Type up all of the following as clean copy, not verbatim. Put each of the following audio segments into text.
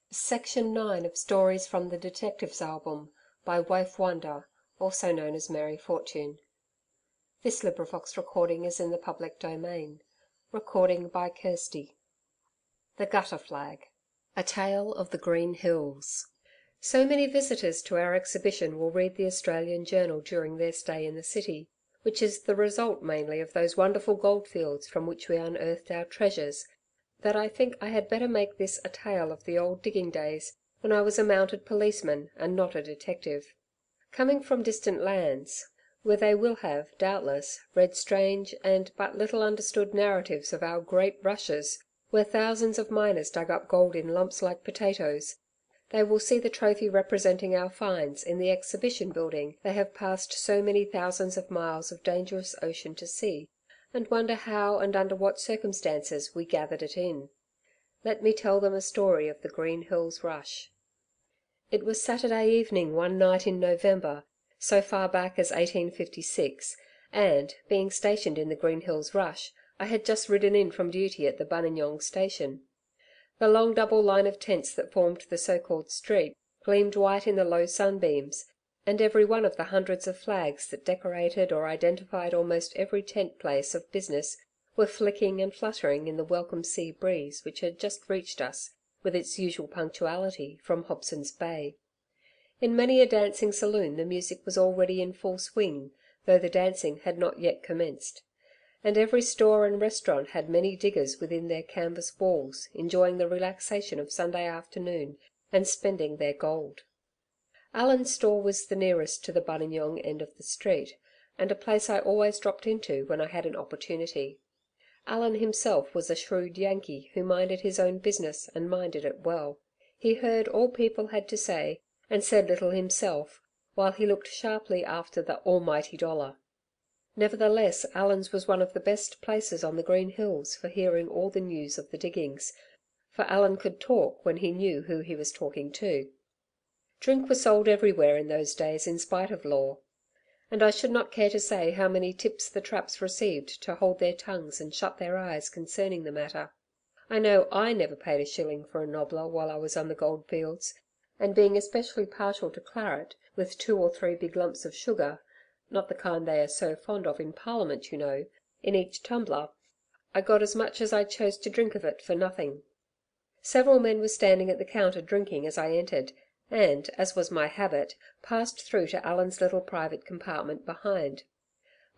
Section 9 of Stories from the Detectives' Album, by Waif Wander, also known as Mary Fortune. This recording is in the public domain. Recording by Kirsty. The Gutter Flag. A Tale of the Green Hills. So many visitors to our exhibition will read the Australian Journal during their stay in the city, which is the result mainly of those wonderful goldfields from which we unearthed our treasures, that I think I had better make this a tale of the old digging days when I was a mounted policeman and not a detective. Coming from distant lands, where they will have, doubtless, read strange and but little understood narratives of our great rushes, where thousands of miners dug up gold in lumps like potatoes, they will see the trophy representing our finds in the exhibition building they have passed so many thousands of miles of dangerous ocean to see, and wonder how and under what circumstances we gathered it in. Let me tell them a story of the Green Hills Rush. It was Saturday evening one night in November, so far back as 1856, and, being stationed in the Green Hills Rush, I had just ridden in from duty at the Buninyong station. The long double line of tents that formed the so-called street gleamed white in the low sunbeams, and every one of the hundreds of flags that decorated or identified almost every tent place of business were flicking and fluttering in the welcome sea breeze which had just reached us, with its usual punctuality, from Hobson's Bay. In many a dancing saloon the music was already in full swing, though the dancing had not yet commenced. And every store and restaurant had many diggers within their canvas walls, enjoying the relaxation of Sunday afternoon and spending their gold. Allan's store was the nearest to the Buninyong end of the street, and a place I always dropped into when I had an opportunity. Allan himself was a shrewd Yankee who minded his own business and minded it well. He heard all people had to say, and said little himself, while he looked sharply after the almighty dollar. Nevertheless, Allan's was one of the best places on the Green Hills for hearing all the news of the diggings, for Allan could talk when he knew who he was talking to. Drink was sold everywhere in those days in spite of law, and I should not care to say how many tips the traps received to hold their tongues and shut their eyes concerning the matter. I know I never paid a shilling for a nobbler while I was on the goldfields, and being especially partial to claret, with 2 or 3 big lumps of sugar, not the kind they are so fond of in Parliament, you know, in each tumbler, I got as much as I chose to drink of it for nothing. Several men were standing at the counter drinking as I entered, and, as was my habit, passed through to Allan's little private compartment behind.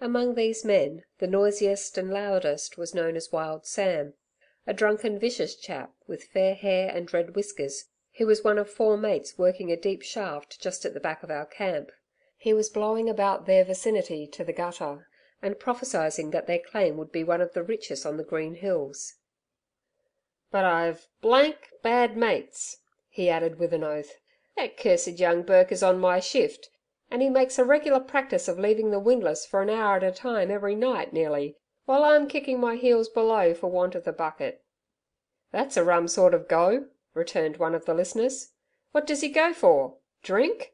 Among these men, the noisiest and loudest was known as Wild Sam, a drunken vicious chap with fair hair and red whiskers, who was one of 4 mates working a deep shaft just at the back of our camp. He was blowing about their vicinity to the gutter, and prophesying that their claim would be one of the richest on the Green Hills. "But I've bad mates," he added with an oath. "That cursed young Burke is on my shift, and he makes a regular practice of leaving the windlass for an hour at a time every night nearly, while I'm kicking my heels below for want of the bucket." "That's a rum sort of go," returned one of the listeners. "What does he go for? Drink?"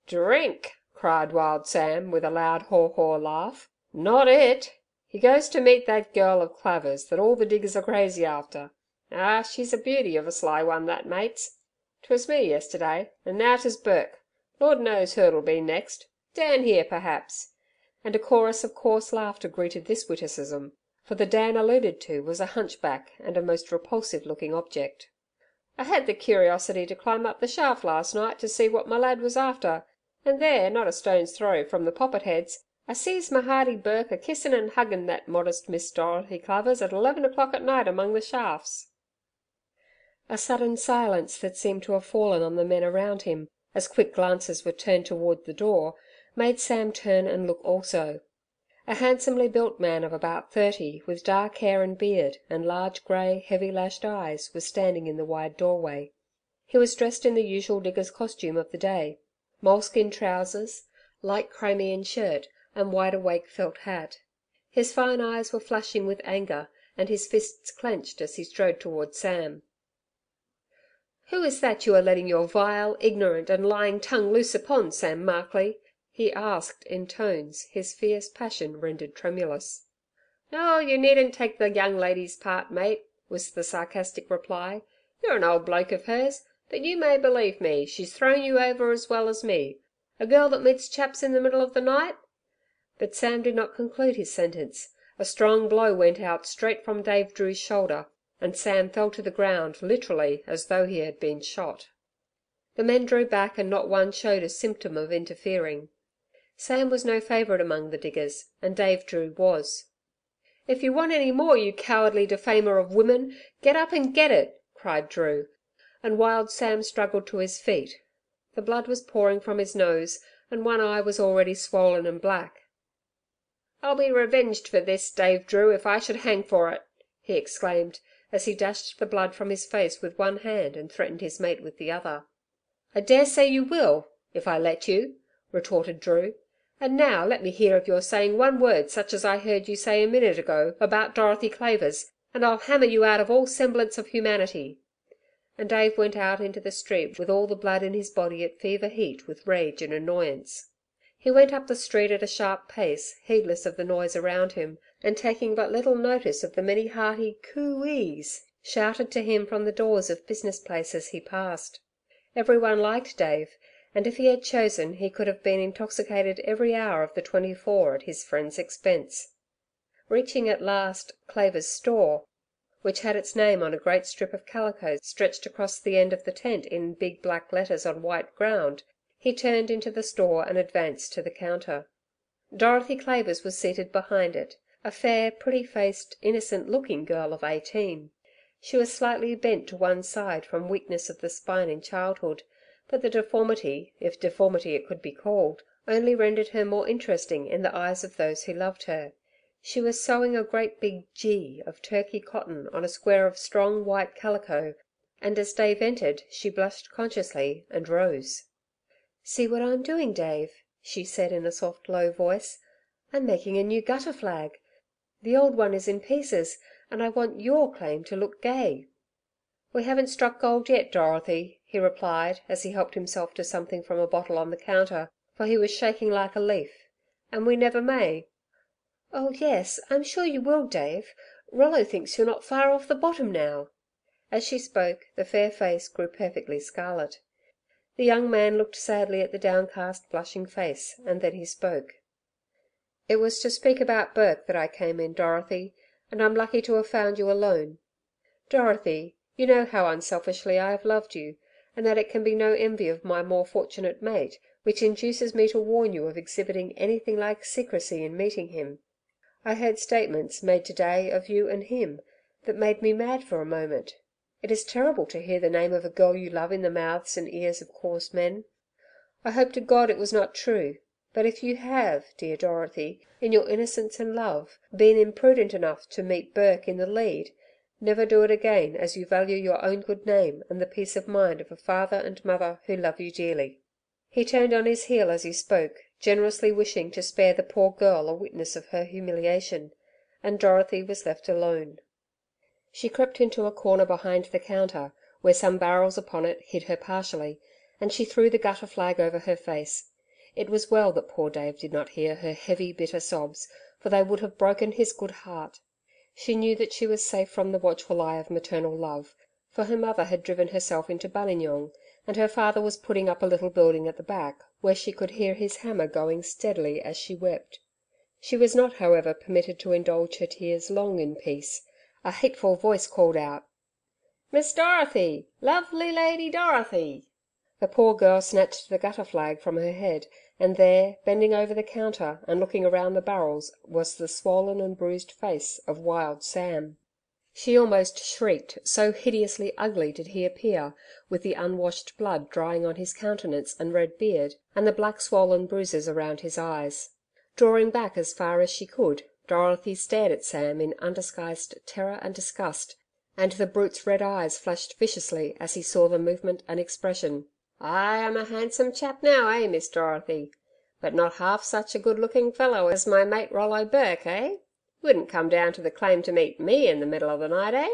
"Drink!" cried Wild Sam with a loud haw-haw laugh. "Not it! He goes to meet that girl of Claver's that all the diggers are crazy after. Ah, she's a beauty of a sly one, that Mates. 'Twas me yesterday, and now 'tis Burke. Lord knows who'll be next. Dan here, perhaps." And a chorus of coarse laughter greeted this witticism, for the Dan alluded to was a hunchback and a most repulsive looking object. "I had the curiosity to climb up the shaft last night to see what my lad was after, and there, not a stone's throw from the poppet heads, I sees my hearty Burke a kissin' and huggin' that modest Miss Dorothy Clavers at 11 o'clock at night among the shafts." A sudden silence that seemed to have fallen on the men around him, as quick glances were turned toward the door, made Sam turn and look also. A handsomely built man of about 30, with dark hair and beard, and large grey, heavy-lashed eyes, was standing in the wide doorway. He was dressed in the usual digger's costume of the day: moleskin trousers, light Crimean shirt and wide-awake felt hat. His fine eyes were flashing with anger, and his fists clenched as he strode towards Sam. "Who is that you are letting your vile, ignorant and lying tongue loose upon, Sam Markley?" he asked in tones his fierce passion rendered tremulous. "Oh, you needn't take the young lady's part, mate," was the sarcastic reply. "You're an old bloke of hers, That you may believe me, she's thrown you over as well as me. A girl that meets chaps in the middle of the night—" But Sam did not conclude his sentence. A strong blow went out straight from Dave Drew's shoulder, and Sam fell to the ground literally as though he had been shot. The men drew back and not one showed a symptom of interfering. Sam was no favourite among the diggers, and Dave Drew was. "If you want any more, you cowardly defamer of women, get up and get it!" cried Drew, and Wild Sam struggled to his feet. The blood was pouring from his nose, and one eye was already swollen and black. "I'll be revenged for this, Dave Drew, if I should hang for it!" he exclaimed, as he dashed the blood from his face with one hand and threatened his mate with the other. "I daresay you will, if I let you," retorted Drew. "And now let me hear of your saying one word such as I heard you say a minute ago about Dorothy Clavers, and I'll hammer you out of all semblance of humanity." And Dave went out into the street with all the blood in his body at fever heat with rage and annoyance. He went up the street at a sharp pace, heedless of the noise around him, and taking but little notice of the many hearty "coo-ees" shouted to him from the doors of business places he passed. Everyone liked Dave, and if he had chosen he could have been intoxicated every hour of the 24 at his friend's expense. Reaching at last Clavers' store, which had its name on a great strip of calico stretched across the end of the tent in big black letters on white ground, he turned into the store and advanced to the counter. Dorothy Clavers was seated behind it, a fair, pretty faced, innocent looking girl of 18. She was slightly bent to one side from weakness of the spine in childhood, but the deformity, if deformity it could be called, only rendered her more interesting in the eyes of those who loved her. She was sewing a great big G of Turkey cotton on a square of strong white calico, and as Dave entered she blushed consciously and rose. "See what I'm doing, Dave," she said in a soft low voice. "I'm making a new gutter flag. The old one is in pieces, and I want your claim to look gay." "We haven't struck gold yet, Dorothy," he replied, as he helped himself to something from a bottle on the counter, for he was shaking like a leaf, "and we never may." "Oh yes, I'm sure you will, Dave. Rollo thinks you're not far off the bottom now." As she spoke, the fair face grew perfectly scarlet. The young man looked sadly at the downcast, blushing face, and then he spoke. "It was to speak about Burke that I came in, Dorothy, and I'm lucky to have found you alone. Dorothy, you know how unselfishly I have loved you, and that it can be no envy of my more fortunate mate which induces me to warn you of exhibiting anything like secrecy in meeting him. I heard statements made to-day of you and him that made me mad for a moment. It is terrible to hear the name of a girl you love in the mouths and ears of coarse men. I hope to God it was not true, but if you have, dear Dorothy, in your innocence and love, been imprudent enough to meet Burke in the lead, never do it again, as you value your own good name and the peace of mind of a father and mother who love you dearly." He turned on his heel as he spoke, generously wishing to spare the poor girl a witness of her humiliation, and Dorothy was left alone. She crept into a corner behind the counter, where some barrels upon it hid her partially, and she threw the gutter flag over her face. It was well that poor Dave did not hear her heavy, bitter sobs, for they would have broken his good heart. She knew that she was safe from the watchful eye of maternal love, for her mother had driven herself into Buninyong, and her father was putting up a little building at the back, where she could hear his hammer going steadily as she wept. She was not, however, permitted to indulge her tears long in peace. A hateful voice called out, "Miss Dorothy! Lovely Lady Dorothy!" The poor girl snatched the gutter flag from her head, and there, bending over the counter and looking around the barrels, was the swollen and bruised face of Wild Sam. She almost shrieked, so hideously ugly did he appear, with the unwashed blood drying on his countenance and red beard, and the black swollen bruises around his eyes. Drawing back as far as she could, Dorothy stared at Sam in undisguised terror and disgust, and the brute's red eyes flashed viciously as he saw the movement and expression. "I am a handsome chap now, Miss Dorothy? But not half such a good looking fellow as my mate Rollo Burke, Wouldn't come down to the claim to meet me in the middle of the night,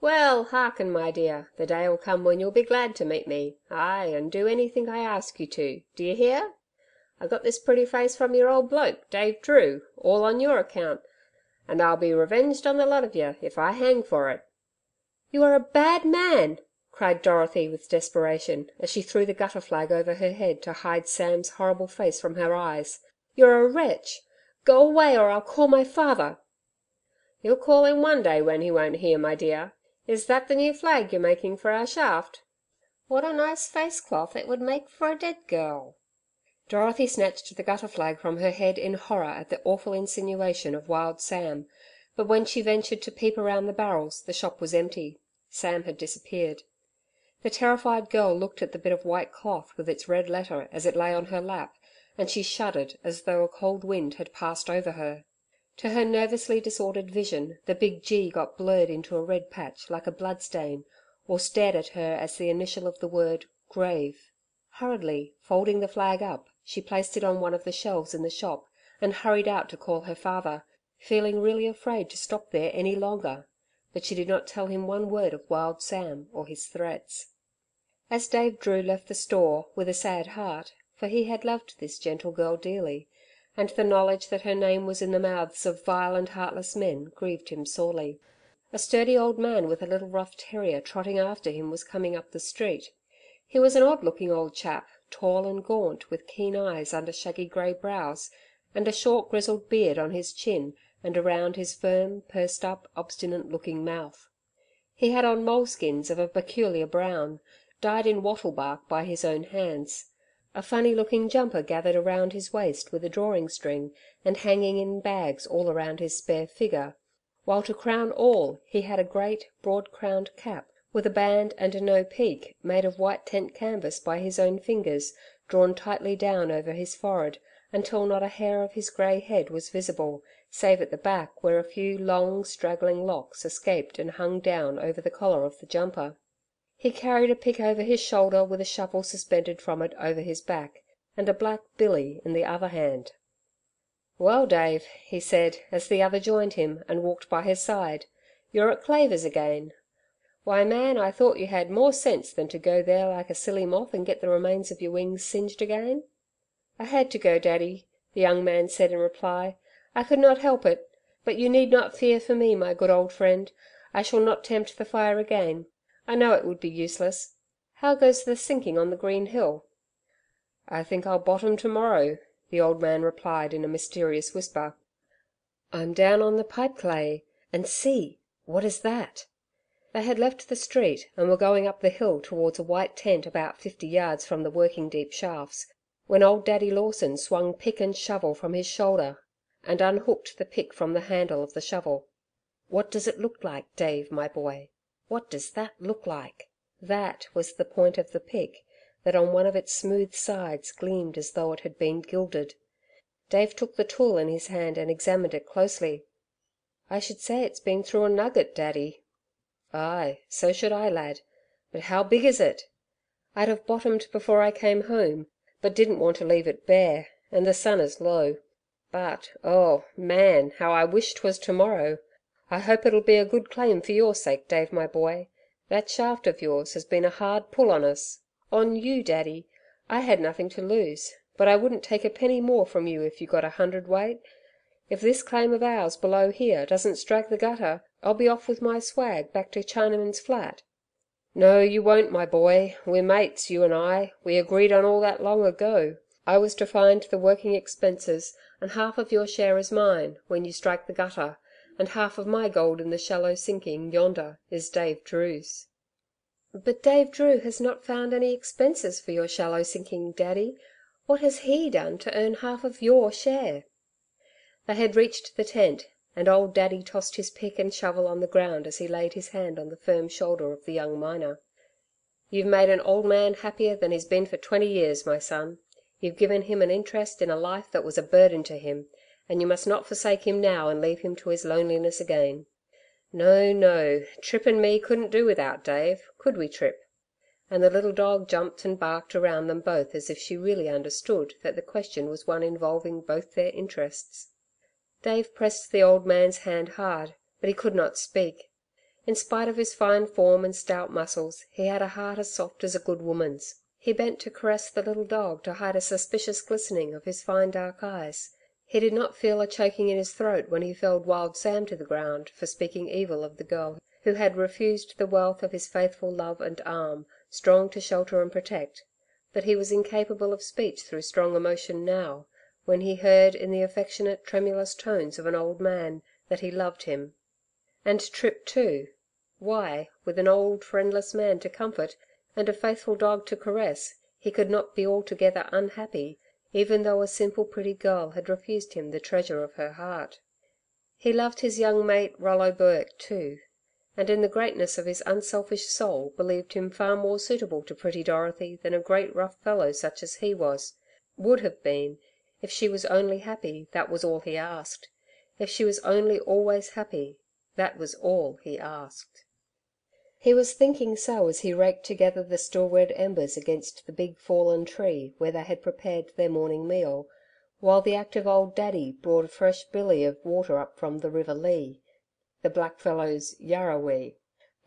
Well, hearken, my dear, the day'll come when you'll be glad to meet me, and do anything I ask you to, d'ye hear? I got this pretty face from your old bloke, Dave Drew, all on your account, and I'll be revenged on the lot of ye, if I hang for it." "You are a bad man!" cried Dorothy with desperation, as she threw the gutter flag over her head to hide Sam's horrible face from her eyes. "You're a wretch! Go away, or I'll call my father." "You'll call him one day when he won't hear, my dear. Is that the new flag you're making for our shaft? What a nice face cloth it would make for a dead girl." Dorothy snatched the gutter flag from her head in horror at the awful insinuation of Wild Sam, but when she ventured to peep around the barrels the shop was empty. Sam had disappeared. The terrified girl looked at the bit of white cloth with its red letter as it lay on her lap, and she shuddered as though a cold wind had passed over her. To her nervously disordered vision the big G got blurred into a red patch like a bloodstain, or stared at her as the initial of the word grave. Hurriedly folding the flag up, she placed it on one of the shelves in the shop and hurried out to call her father, feeling really afraid to stop there any longer. But she did not tell him one word of Wild Sam or his threats. As Dave Drew left the store with a sad heart, for he had loved this gentle girl dearly, and the knowledge that her name was in the mouths of vile and heartless men grieved him sorely. A sturdy old man with a little rough terrier trotting after him was coming up the street. He was an odd looking old chap, tall and gaunt, with keen eyes under shaggy grey brows, and a short grizzled beard on his chin and around his firm, pursed up, obstinate looking mouth. He had on moleskins of a peculiar brown, dyed in wattle bark by his own hands, a funny looking jumper gathered around his waist with a drawing string and hanging in bags all around his spare figure, while to crown all he had a great, broad-crowned cap, with a band and a no peak, made of white tent canvas by his own fingers, drawn tightly down over his forehead until not a hair of his grey head was visible, save at the back where a few long, straggling locks escaped and hung down over the collar of the jumper. He carried a pick over his shoulder with a shovel suspended from it over his back, and a black billy in the other hand. "Well, Dave," he said, as the other joined him and walked by his side, "you're at Clavers again. Why, man, I thought you had more sense than to go there like a silly moth and get the remains of your wings singed again." "I had to go, Daddy," the young man said in reply. "I could not help it. But you need not fear for me, my good old friend. I shall not tempt the fire again. I know it would be useless. How goes the sinking on the Green Hill?" "I think I'll bottom to morrow," the old man replied in a mysterious whisper. "I'm down on the pipe clay, and see, what is that?" They had left the street and were going up the hill towards a white tent about 50 yards from the working deep shafts, when old Daddy Lawson swung pick and shovel from his shoulder and unhooked the pick from the handle of the shovel. "What does it look like, Dave, my boy? What does that look like?" That was the point of the pick, that on one of its smooth sides gleamed as though it had been gilded. Dave took the tool in his hand and examined it closely. "I should say it's been through a nugget, Daddy." "Ay, so should I, lad. But how big is it?" "I'd have bottomed before I came home, but didn't want to leave it bare, and the sun is low. But, oh, man, how I wish 'twas to morrow. I hope it'll be a good claim for your sake, Dave, my boy. That shaft of yours has been a hard pull on us. On you, Daddy. I had nothing to lose, but I wouldn't take a penny more from you if you got 100 weight. If this claim of ours below here doesn't strike the gutter, I'll be off with my swag back to Chinaman's Flat." "No, you won't, my boy. We're mates, you and I. We agreed on all that long ago. I was to find the working expenses, and half of your share is mine, when you strike the gutter, and half of my gold in the shallow sinking yonder is Dave Drew's." "But Dave Drew has not found any expenses for your shallow sinking, Daddy. What has he done to earn half of your share?" They had reached the tent, and old Daddy tossed his pick and shovel on the ground as he laid his hand on the firm shoulder of the young miner. "You've made an old man happier than he's been for 20 years, my son. You've given him an interest in a life that was a burden to him, and you must not forsake him now and leave him to his loneliness again. No, no, Trip and me couldn't do without Dave, could we, Trip?" And the little dog jumped and barked around them both as if she really understood that the question was one involving both their interests. Dave pressed the old man's hand hard, but he could not speak. In spite of his fine form and stout muscles, he had a heart as soft as a good woman's. He bent to caress the little dog to hide a suspicious glistening of his fine dark eyes. He did not feel a choking in his throat when he felled Wild Sam to the ground for speaking evil of the girl who had refused the wealth of his faithful love and arm, strong to shelter and protect. But he was incapable of speech through strong emotion now, when he heard in the affectionate, tremulous tones of an old man that he loved him. And Trip too. Why, with an old friendless man to comfort, and a faithful dog to caress, he could not be altogether unhappy, even though a simple pretty girl had refused him the treasure of her heart. He loved his young mate Rollo Burke too, and in the greatness of his unselfish soul believed him far more suitable to pretty Dorothy than a great rough fellow such as he would have been. If she was only happy, that was all he asked. If she was only always happy, that was all he asked. He was thinking so as he raked together the still red embers against the big fallen tree where they had prepared their morning meal, while the active old Daddy brought a fresh billy of water up from the River Leigh, the blackfellow's Yarrawee,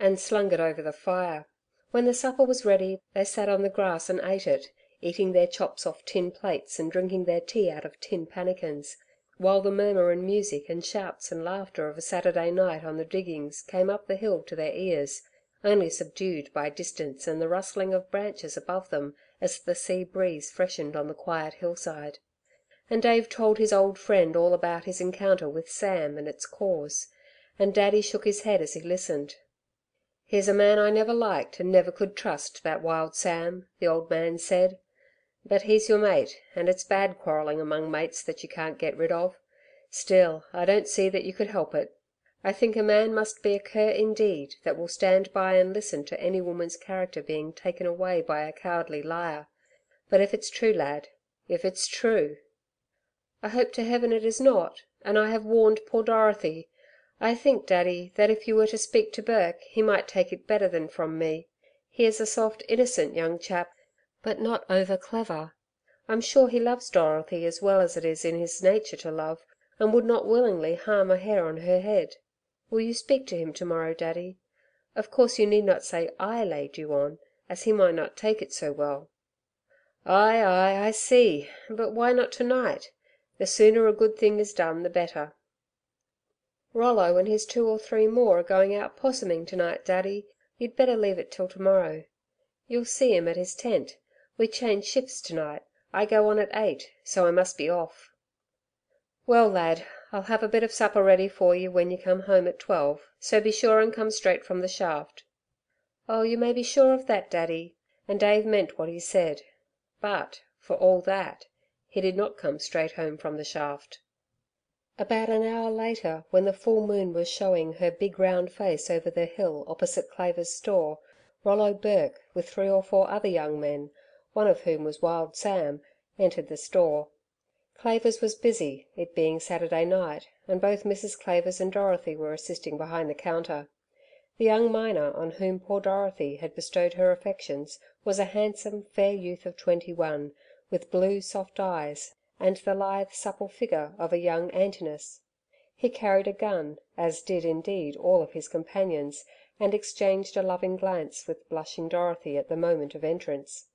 and slung it over the fire. When the supper was ready, they sat on the grass and ate it, eating their chops off tin plates and drinking their tea out of tin pannikins, while the murmur and music and shouts and laughter of a Saturday night on the diggings came up the hill to their ears, only subdued by distance and the rustling of branches above them as the sea breeze freshened on the quiet hillside. And Dave told his old friend all about his encounter with Sam and its cause, and Daddy shook his head as he listened. "He's a man I never liked and never could trust, that Wild Sam," the old man said. "But he's your mate, and it's bad quarrelling among mates that you can't get rid of. Still, I don't see that you could help it. I think a man must be a cur indeed that will stand by and listen to any woman's character being taken away by a cowardly liar. But if it's true, lad, if it's true." "I hope to heaven it is not, and I have warned poor Dorothy. I think, Daddy, that if you were to speak to Burke, he might take it better than from me. He is a soft, innocent young chap, but not over clever. I'm sure he loves Dorothy as well as it is in his nature to love, and would not willingly harm a hair on her head. Will you speak to him to-morrow, Daddy? Of course you need not say I laid you on, as he might not take it so well." "Ay, I see. But why not to-night? The sooner a good thing is done, the better." "Rollo and his 2 or 3 more are going out 'possuming to-night, Daddy. You'd better leave it till to-morrow. You'll see him at his tent. We change shifts to-night. I go on at 8, so I must be off." "Well, lad, I'll have a bit of supper ready for you when you come home at 12, so be sure and come straight from the shaft." "Oh, you may be sure of that, Daddy," and Dave meant what he said. But, for all that, he did not come straight home from the shaft. About an hour later, when the full moon was showing her big round face over the hill opposite Claver's store, Rollo Burke, with 3 or 4 other young men, one of whom was Wild Sam, entered the store. Clavers was busy, it being Saturday night, and both Mrs. Clavers and Dorothy were assisting behind the counter. The young miner on whom poor Dorothy had bestowed her affections was a handsome, fair youth of 21, with blue, soft eyes, and the lithe, supple figure of a young Antinous. He carried a gun, as did indeed all of his companions, and exchanged a loving glance with blushing Dorothy at the moment of entrance.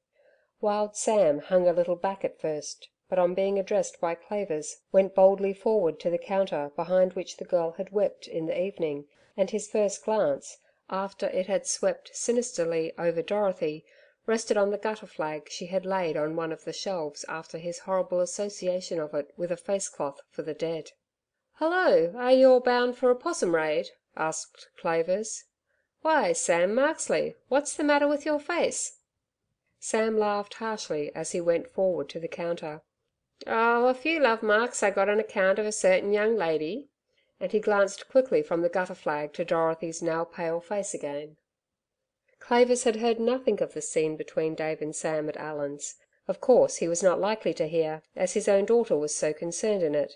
Wild Sam hung a little back at first, but on being addressed by Clavers, went boldly forward to the counter behind which the girl had wept in the evening, and his first glance, after it had swept sinisterly over Dorothy, rested on the gutter flag she had laid on one of the shelves after his horrible association of it with a face cloth for the dead. "Hullo! Are you all bound for a 'possum raid?" asked Clavers. "Why, Sam Marksley, what's the matter with your face?" Sam laughed harshly as he went forward to the counter. "Oh, a few love marks I got on account of a certain young lady," and he glanced quickly from the gutter flag to Dorothy's now pale face again. Clavers had heard nothing of the scene between Dave and Sam at Allen's. Of course he was not likely to hear, as his own daughter was so concerned in it.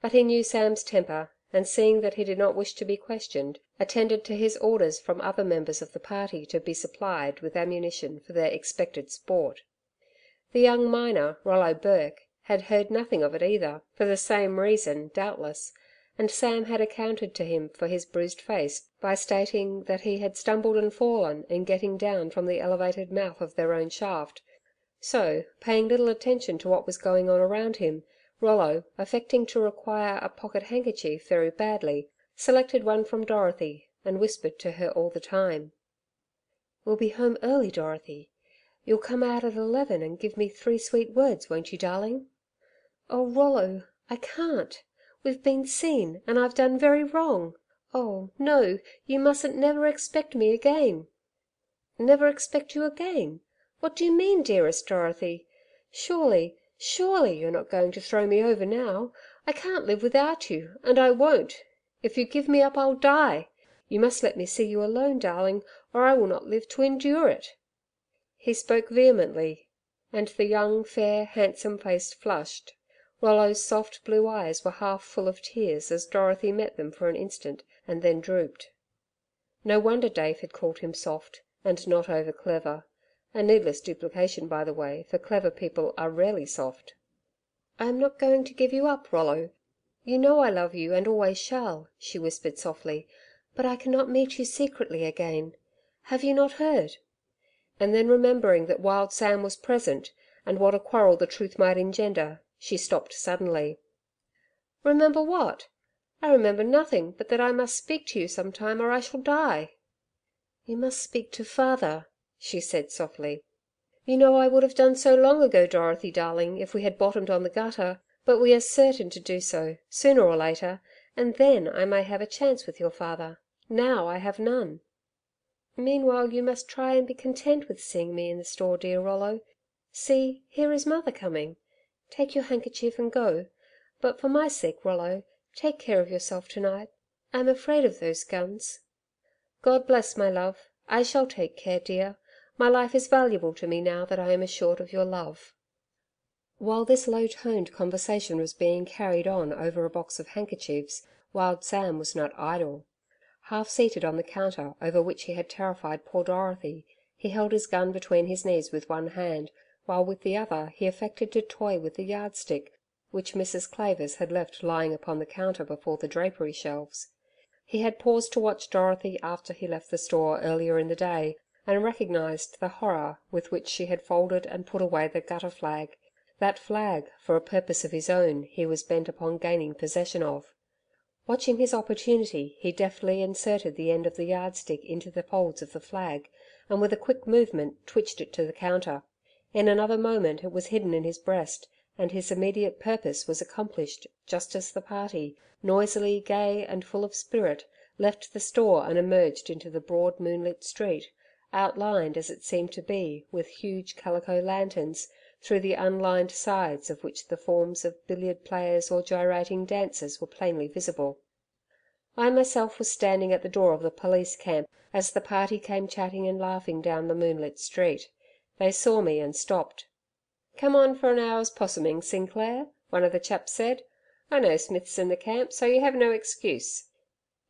But he knew Sam's temper, and seeing that he did not wish to be questioned, attended to his orders from other members of the party to be supplied with ammunition for their expected sport. The young miner, Rollo Burke, had heard nothing of it either, for the same reason, doubtless, and Sam had accounted to him for his bruised face by stating that he had stumbled and fallen in getting down from the elevated mouth of their own shaft. So, paying little attention to what was going on around him, Rollo, affecting to require a pocket handkerchief very badly, selected one from Dorothy, and whispered to her all the time. "We'll be home early, Dorothy. You'll come out at 11 and give me 3 sweet words, won't you, darling?" "Oh, Rollo, I can't. We've been seen, and I've done very wrong. Oh, no, you mustn't never expect me again." "Never expect you again? What do you mean, dearest Dorothy? Surely you're not going to throw me over now. I can't live without you, and I won't. If you give me up I'll die. You must let me see you alone, darling, or I will not live to endure it." He spoke vehemently, and the young, fair, handsome face flushed. Rollo's soft blue eyes were half full of tears as Dorothy met them for an instant and then drooped. No wonder Dave had called him soft, and not over clever. A needless duplication, by the way, for clever people are rarely soft. "I am not going to give you up, Rollo. You know I love you and always shall," she whispered softly, "but I cannot meet you secretly again. Have you not heard?" And then remembering that Wild Sam was present, and what a quarrel the truth might engender, she stopped suddenly. "Remember what? I remember nothing but that I must speak to you some time or I shall die." "You must speak to father," she said softly. "You know I would have done so long ago, Dorothy darling, if we had bottomed on the gutter, but we are certain to do so, sooner or later, and then I may have a chance with your father. Now I have none." "Meanwhile you must try and be content with seeing me in the store, dear Rollo. See, here is mother coming. Take your handkerchief and go. But for my sake, Rollo, take care of yourself tonight. I'm afraid of those guns." "God bless, my love. I shall take care, dear. My life is valuable to me now that I am assured of your love." While this low-toned conversation was being carried on over a box of handkerchiefs, Wild Sam was not idle. Half seated on the counter over which he had terrified poor Dorothy, he held his gun between his knees with one hand, while with the other he affected to toy with the yardstick which Mrs. Clavers had left lying upon the counter before the drapery shelves. He had paused to watch Dorothy after he left the store earlier in the day, and recognized the horror with which she had folded and put away the gutter flag, that flag, for a purpose of his own, he was bent upon gaining possession of. Watching his opportunity, he deftly inserted the end of the yardstick into the folds of the flag, and with a quick movement twitched it to the counter. In another moment it was hidden in his breast, and his immediate purpose was accomplished just as the party, noisily gay and full of spirit, left the store and emerged into the broad moonlit street, outlined as it seemed to be with huge calico lanterns, through the unlined sides of which the forms of billiard players or gyrating dancers were plainly visible. I myself was standing at the door of the police camp as the party came chatting and laughing down the moonlit street. They saw me and stopped. "Come on for an hour's 'possuming, Sinclair," one of the chaps said. "I know Smith's in the camp, so you have no excuse."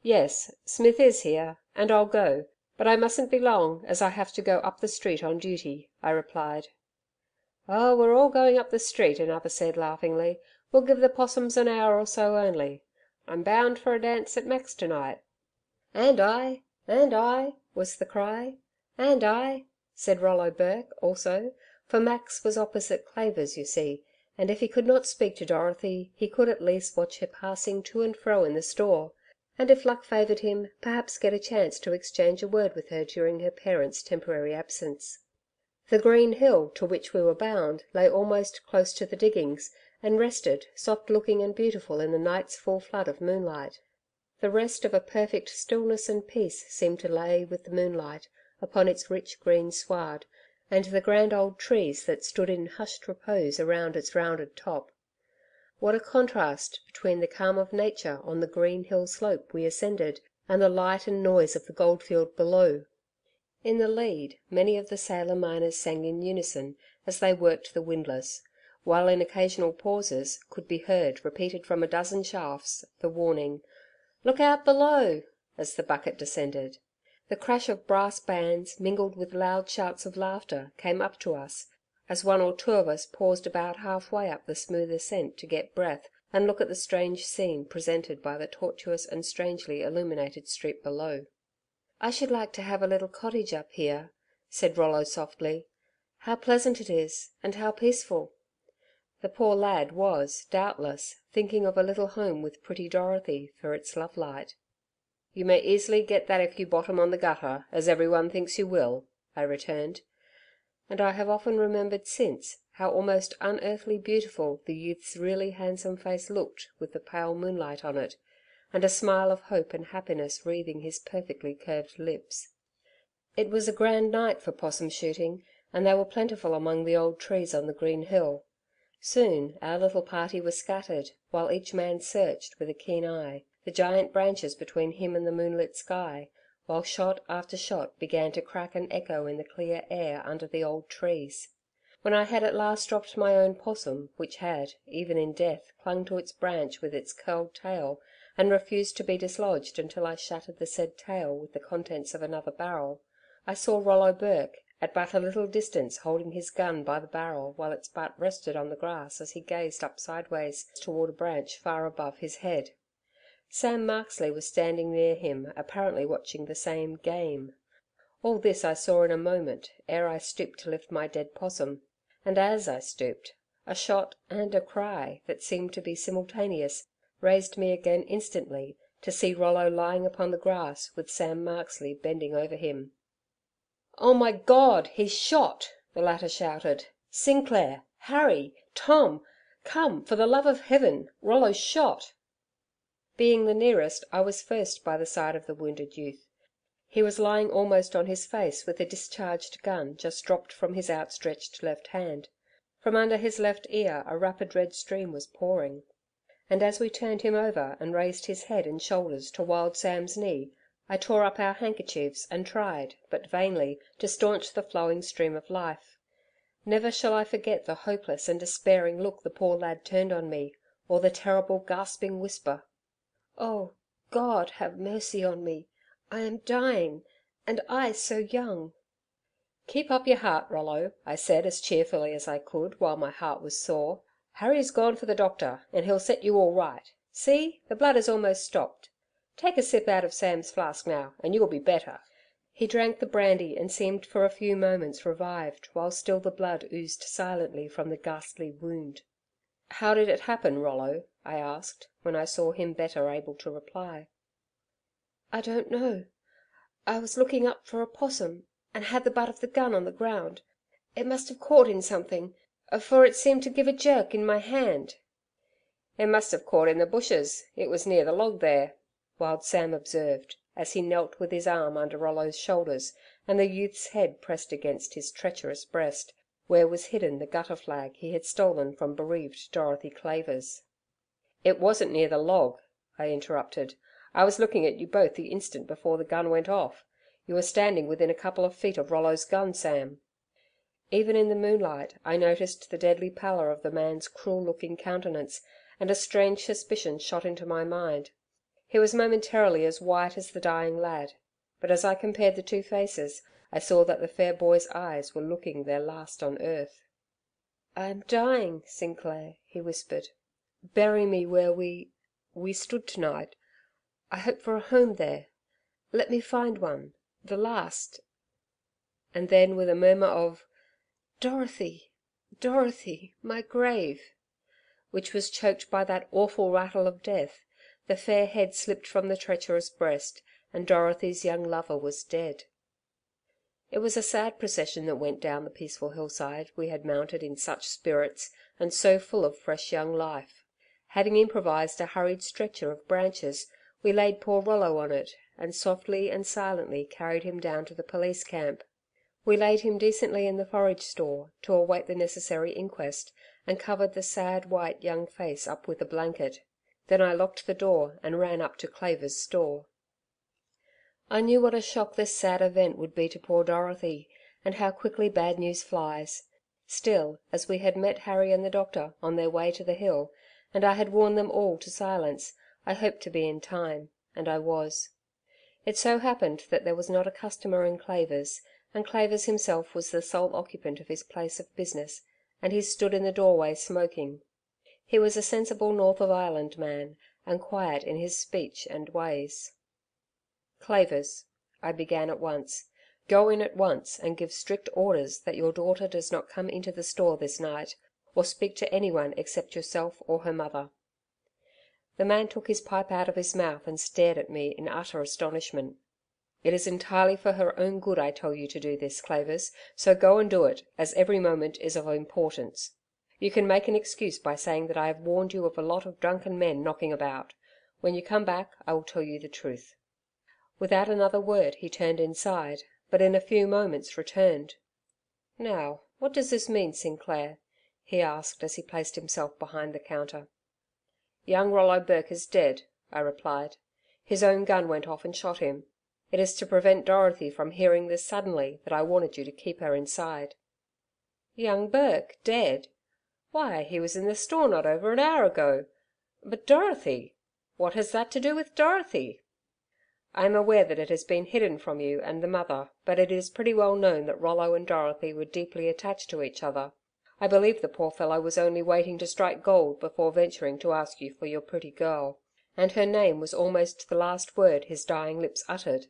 "Yes, Smith is here, and I'll go, but I mustn't be long, as I have to go up the street on duty," I replied. "Oh, we're all going up the street," another said laughingly. "We'll give the 'possums an hour or so only. I'm bound for a dance at Mac's tonight." "And I," was the cry. "And I," said Rollo Burke also, for Mac's was opposite Clavers, you see, and if he could not speak to Dorothy, he could at least watch her passing to and fro in the store, and if luck favoured him, perhaps get a chance to exchange a word with her during her parents' temporary absence. The green hill to which we were bound lay almost close to the diggings, and rested, soft looking and beautiful in the night's full flood of moonlight. The rest of a perfect stillness and peace seemed to lay with the moonlight upon its rich green sward, and the grand old trees that stood in hushed repose around its rounded top. What a contrast between the calm of nature on the green hill slope we ascended, and the light and noise of the goldfield below. In the lead, many of the sailor miners sang in unison as they worked the windlass, while in occasional pauses could be heard, repeated from a dozen shafts, the warning, "Look out below," as the bucket descended. The crash of brass bands, mingled with loud shouts of laughter, came up to us, as one or two of us paused about halfway up the smooth ascent to get breath and look at the strange scene presented by the tortuous and strangely illuminated street below. "I should like to have a little cottage up here," said Rollo softly. "How pleasant it is, and how peaceful." The poor lad was, doubtless, thinking of a little home with pretty Dorothy for its love light. You may easily get that if you bottom on the gutter, as everyone thinks you will," I returned. And I have often remembered since how almost unearthly beautiful the youth's really handsome face looked with the pale moonlight on it, and a smile of hope and happiness wreathing his perfectly curved lips. It was a grand night for 'possum shooting, and they were plentiful among the old trees on the green hill. Soon our little party was scattered, while each man searched, with a keen eye, the giant branches between him and the moonlit sky, while shot after shot began to crack and echo in the clear air under the old trees. When I had at last dropped my own 'possum, which had, even in death, clung to its branch with its curled tail, and refused to be dislodged until I shattered the said tail with the contents of another barrel, I saw Rollo Burke at but a little distance holding his gun by the barrel while its butt rested on the grass as he gazed up sideways toward a branch far above his head. Sam Marksley was standing near him apparently watching the same "game". All this I saw in a moment ere I stooped to lift my dead 'possum, and as I stooped, a shot and a cry that seemed to be simultaneous raised me again instantly to see Rollo lying upon the grass with Sam Marksley bending over him. "Oh my God, he's shot!" the latter shouted. "Sinclair! Harry! Tom! Come, for the love of heaven, Rollo's shot!" Being the nearest, I was first by the side of the wounded youth. He was lying almost on his face with the discharged gun just dropped from his outstretched left hand. From under his left ear a rapid red stream was pouring. And as we turned him over and raised his head and shoulders to Wild Sam's knee, I tore up our handkerchiefs and tried, but vainly, to staunch the flowing stream of life. Never shall I forget the hopeless and despairing look the poor lad turned on me, or the terrible gasping whisper, "Oh, God, have mercy on me. I am dying, and I so young." "Keep up your heart, Rollo," I said as cheerfully as I could while my heart was sore. "Harry's gone for the doctor, and he'll set you all right. See, the blood has almost stopped. Take a sip out of Sam's flask now, and you'll be better." He drank the brandy and seemed for a few moments revived, while still the blood oozed silently from the ghastly wound. "How did it happen, Rollo?" I asked, when I saw him better able to reply. "I don't know. I was looking up for a 'possum, and had the butt of the gun on the ground. It must have caught in something, for it seemed to give a jerk in my hand." "It must have caught in the bushes. It was near the log there," Wild Sam observed, as he knelt with his arm under Rollo's shoulders and the youth's head pressed against his treacherous breast, where was hidden the gutter flag he had stolen from bereaved Dorothy Clavers. "It wasn't near the log," I interrupted. "I was looking at you both the instant before the gun went off. You were standing within a couple of feet of Rollo's gun, Sam." Even in the moonlight I noticed the deadly pallor of the man's cruel looking countenance, and a strange suspicion shot into my mind. He was momentarily as white as the dying lad, but as I compared the two faces, I saw that the fair boy's eyes were looking their last on earth. "I am dying, Sinclair," he whispered. "Bury me where we stood tonight. I hope for a home there. Let me find one the last." And then with a murmur of "Dorothy, Dorothy, my grave," which was choked by that awful rattle of death, the fair head slipped from the treacherous breast, and Dorothy's young lover was dead. It was a sad procession that went down the peaceful hillside we had mounted in such spirits and so full of fresh young life. Having improvised a hurried stretcher of branches, we laid poor Rollo on it, and softly and silently carried him down to the police camp. We laid him decently in the forage store, to await the necessary inquest, and covered the sad white young face up with a blanket. Then I locked the door and ran up to Clavers' store. I knew what a shock this sad event would be to poor Dorothy, and how quickly bad news flies. Still, as we had met Harry and the doctor on their way to the hill, and I had warned them all to silence, I hoped to be in time, and I was. It so happened that there was not a customer in Clavers, and Clavers himself was the sole occupant of his place of business, and he stood in the doorway smoking. He was a sensible North of Ireland man, and quiet in his speech and ways. "Clavers," I began at once, "go in at once and give strict orders that your daughter does not come into the store this night, or speak to anyone except yourself or her mother." The man took his pipe out of his mouth and stared at me in utter astonishment. "It is entirely for her own good I tell you to do this, Clavers, so go and do it, as every moment is of importance. You can make an excuse by saying that I have warned you of a lot of drunken men knocking about. When you come back I will tell you the truth." Without another word he turned inside, but in a few moments returned. "Now, what does this mean, Sinclair?" he asked as he placed himself behind the counter. "Young Rollo Burke is dead," I replied. "His own gun went off and shot him. It is to prevent Dorothy from hearing this suddenly that I wanted you to keep her inside." "Young Burke dead? Why, he was in the store not over an hour ago. But Dorothy? What has that to do with Dorothy?" "I am aware that it has been hidden from you and the mother, but it is pretty well known that Rollo and Dorothy were deeply attached to each other. I believe the poor fellow was only waiting to strike gold before venturing to ask you for your pretty girl, and her name was almost the last word his dying lips uttered."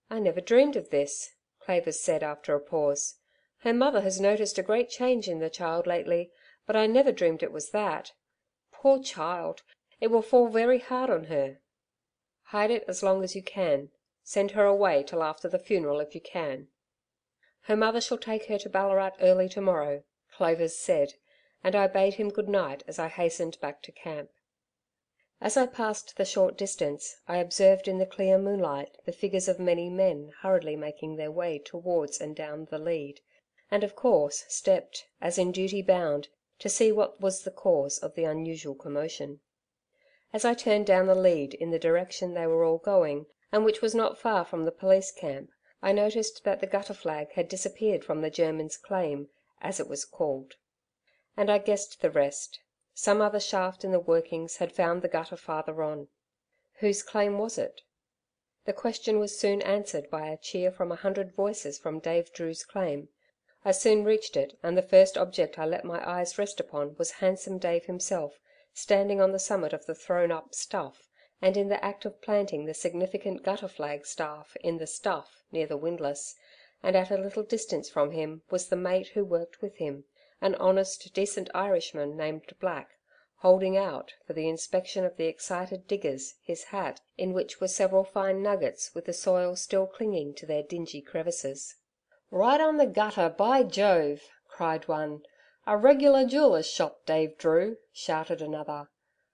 "I never dreamed of this," Clavers said after a pause. "Her mother has noticed a great change in the child lately, but I never dreamed it was that. Poor child! It will fall very hard on her." "Hide it as long as you can. Send her away till after the funeral if you can." "Her mother shall take her to Ballarat early to morrow," Clavers said, and I bade him good night as I hastened back to camp. As I passed the short distance, I observed in the clear moonlight the figures of many men hurriedly making their way towards and down the lead, and of course stepped, as in duty bound, to see what was the cause of the unusual commotion. As I turned down the lead in the direction they were all going, and which was not far from the police camp, I noticed that the gutter flag had disappeared from the German's claim, as it was called. And I guessed the rest. Some other shaft in the workings had found the gutter farther on. Whose claim was it? The question was soon answered by a cheer from 100 voices from Dave Drew's claim. I soon reached it, and the first object I let my eyes rest upon was handsome Dave himself, standing on the summit of the thrown up stuff, and in the act of planting the significant gutter flag staff in the stuff near the windlass, and at a little distance from him was the mate who worked with him, an honest, decent Irishman named Black, holding out, for the inspection of the excited diggers, his hat, in which were several fine nuggets with the soil still clinging to their dingy crevices. "Right on the gutter, by Jove!" cried one. "A regular jeweller's shop, Dave Drew," shouted another.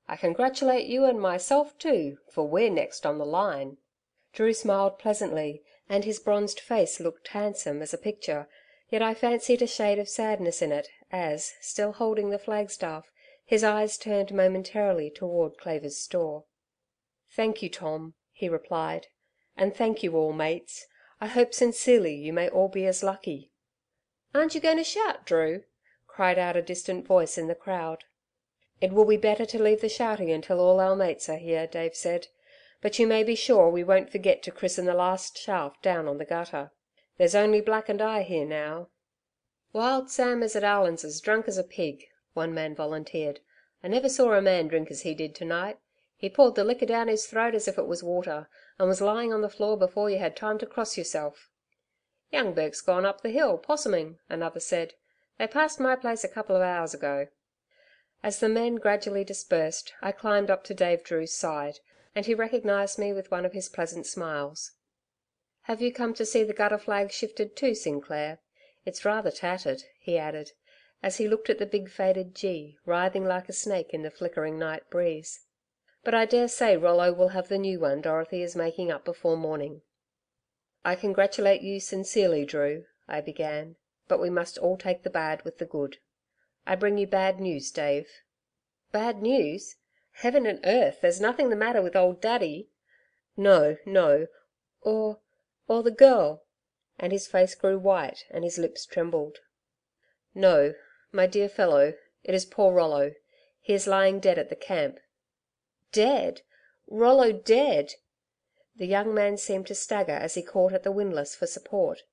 "I congratulate you and myself too, for we're next on the line." Drew smiled pleasantly, and his bronzed face looked handsome as a picture, yet I fancied a shade of sadness in it as, still holding the flagstaff, his eyes turned momentarily toward Clavers' store. "Thank you, Tom," he replied, "and thank you all, mates. I hope sincerely you may all be as lucky." "Aren't you going to shout, Drew?" cried out a distant voice in the crowd. "It will be better to leave the shouting until all our mates are here," Dave said, "but you may be sure we won't forget to christen the last shaft down on the gutter. There's only Black and I here now." "Wild Sam is at Arlen's as drunk as a pig," one man volunteered. "I never saw a man drink as he did to night. He poured the liquor down his throat as if it was water, and was lying on the floor before you had time to cross yourself." "Young Burke's gone up the hill, 'possuming," another said. "They passed my place a couple of hours ago." As the men gradually dispersed, I climbed up to Dave Drew's side, and he recognised me with one of his pleasant smiles. "Have you come to see the gutter flag shifted too, Sinclair? It's rather tattered," he added, as he looked at the big faded G, writhing like a snake in the flickering night breeze. "But I daresay Rollo will have the new one Dorothy is making up before morning." "I congratulate you sincerely, Drew," I began, "but we must all take the bad with the good. I bring you bad news, Dave." "Bad news? Heaven and earth, there's nothing the matter with old Daddy?" "No, no. Or the girl," and his face grew white and his lips trembled. "No, my dear fellow, it is poor Rollo. He is lying dead at the camp." "Dead? Rollo dead?" The young man seemed to stagger as he caught at the windlass for support.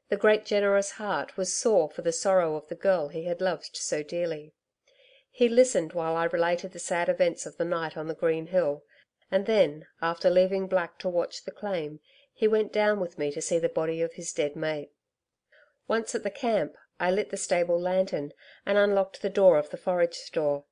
The great generous heart was sore for the sorrow of the girl he had loved so dearly. He listened while I related the sad events of the night on the green hill, and then, after leaving Black to watch the claim, he went down with me to see the body of his dead mate. Once at the camp, I lit the stable lantern and unlocked the door of the forage store.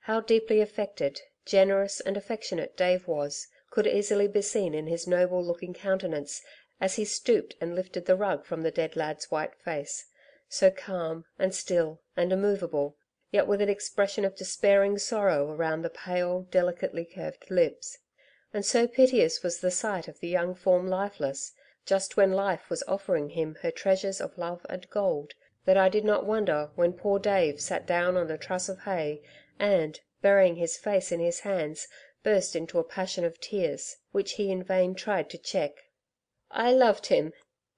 How deeply affected, Generous and affectionate Dave was, could easily be seen in his noble looking countenance as he stooped and lifted the rug from the dead lad's white face, so calm and still and immovable, yet with an expression of despairing sorrow around the pale, delicately curved lips. And so piteous was the sight of the young form lifeless, just when life was offering him her treasures of love and gold, that I did not wonder when poor Dave sat down on a truss of hay and, burying his face in his hands, burst into a passion of tears, which he in vain tried to check. "I loved him,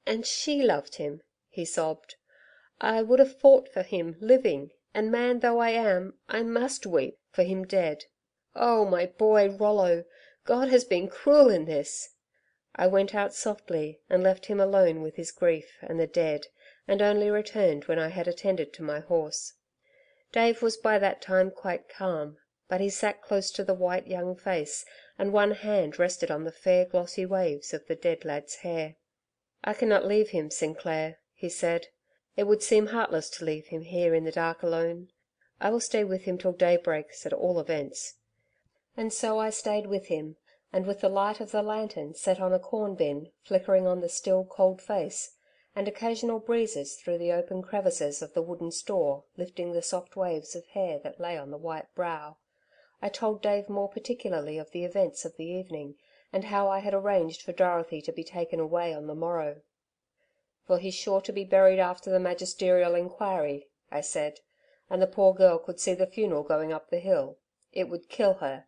and she loved him," he sobbed. "I would have fought for him living, and man though I am, I must weep for him dead. Oh, my boy Rollo, God has been cruel in this." I went out softly and left him alone with his grief and the dead, and only returned when I had attended to my horse. Dave was by that time quite calm, but he sat close to the white young face, and one hand rested on the fair glossy waves of the dead lad's hair. "I cannot leave him, Sinclair," he said. "It would seem heartless to leave him here in the dark alone. I will stay with him till day breaks at all events." And so I stayed with him, and with the light of the lantern set on a corn bin flickering on the still cold face, and occasional breezes through the open crevices of the wooden store lifting the soft waves of hair that lay on the white brow, I told Dave more particularly of the events of the evening, and how I had arranged for Dorothy to be taken away on the morrow. "For he's sure to be buried after the magisterial inquiry," I said, "and the poor girl could see the funeral going up the hill. It would kill her."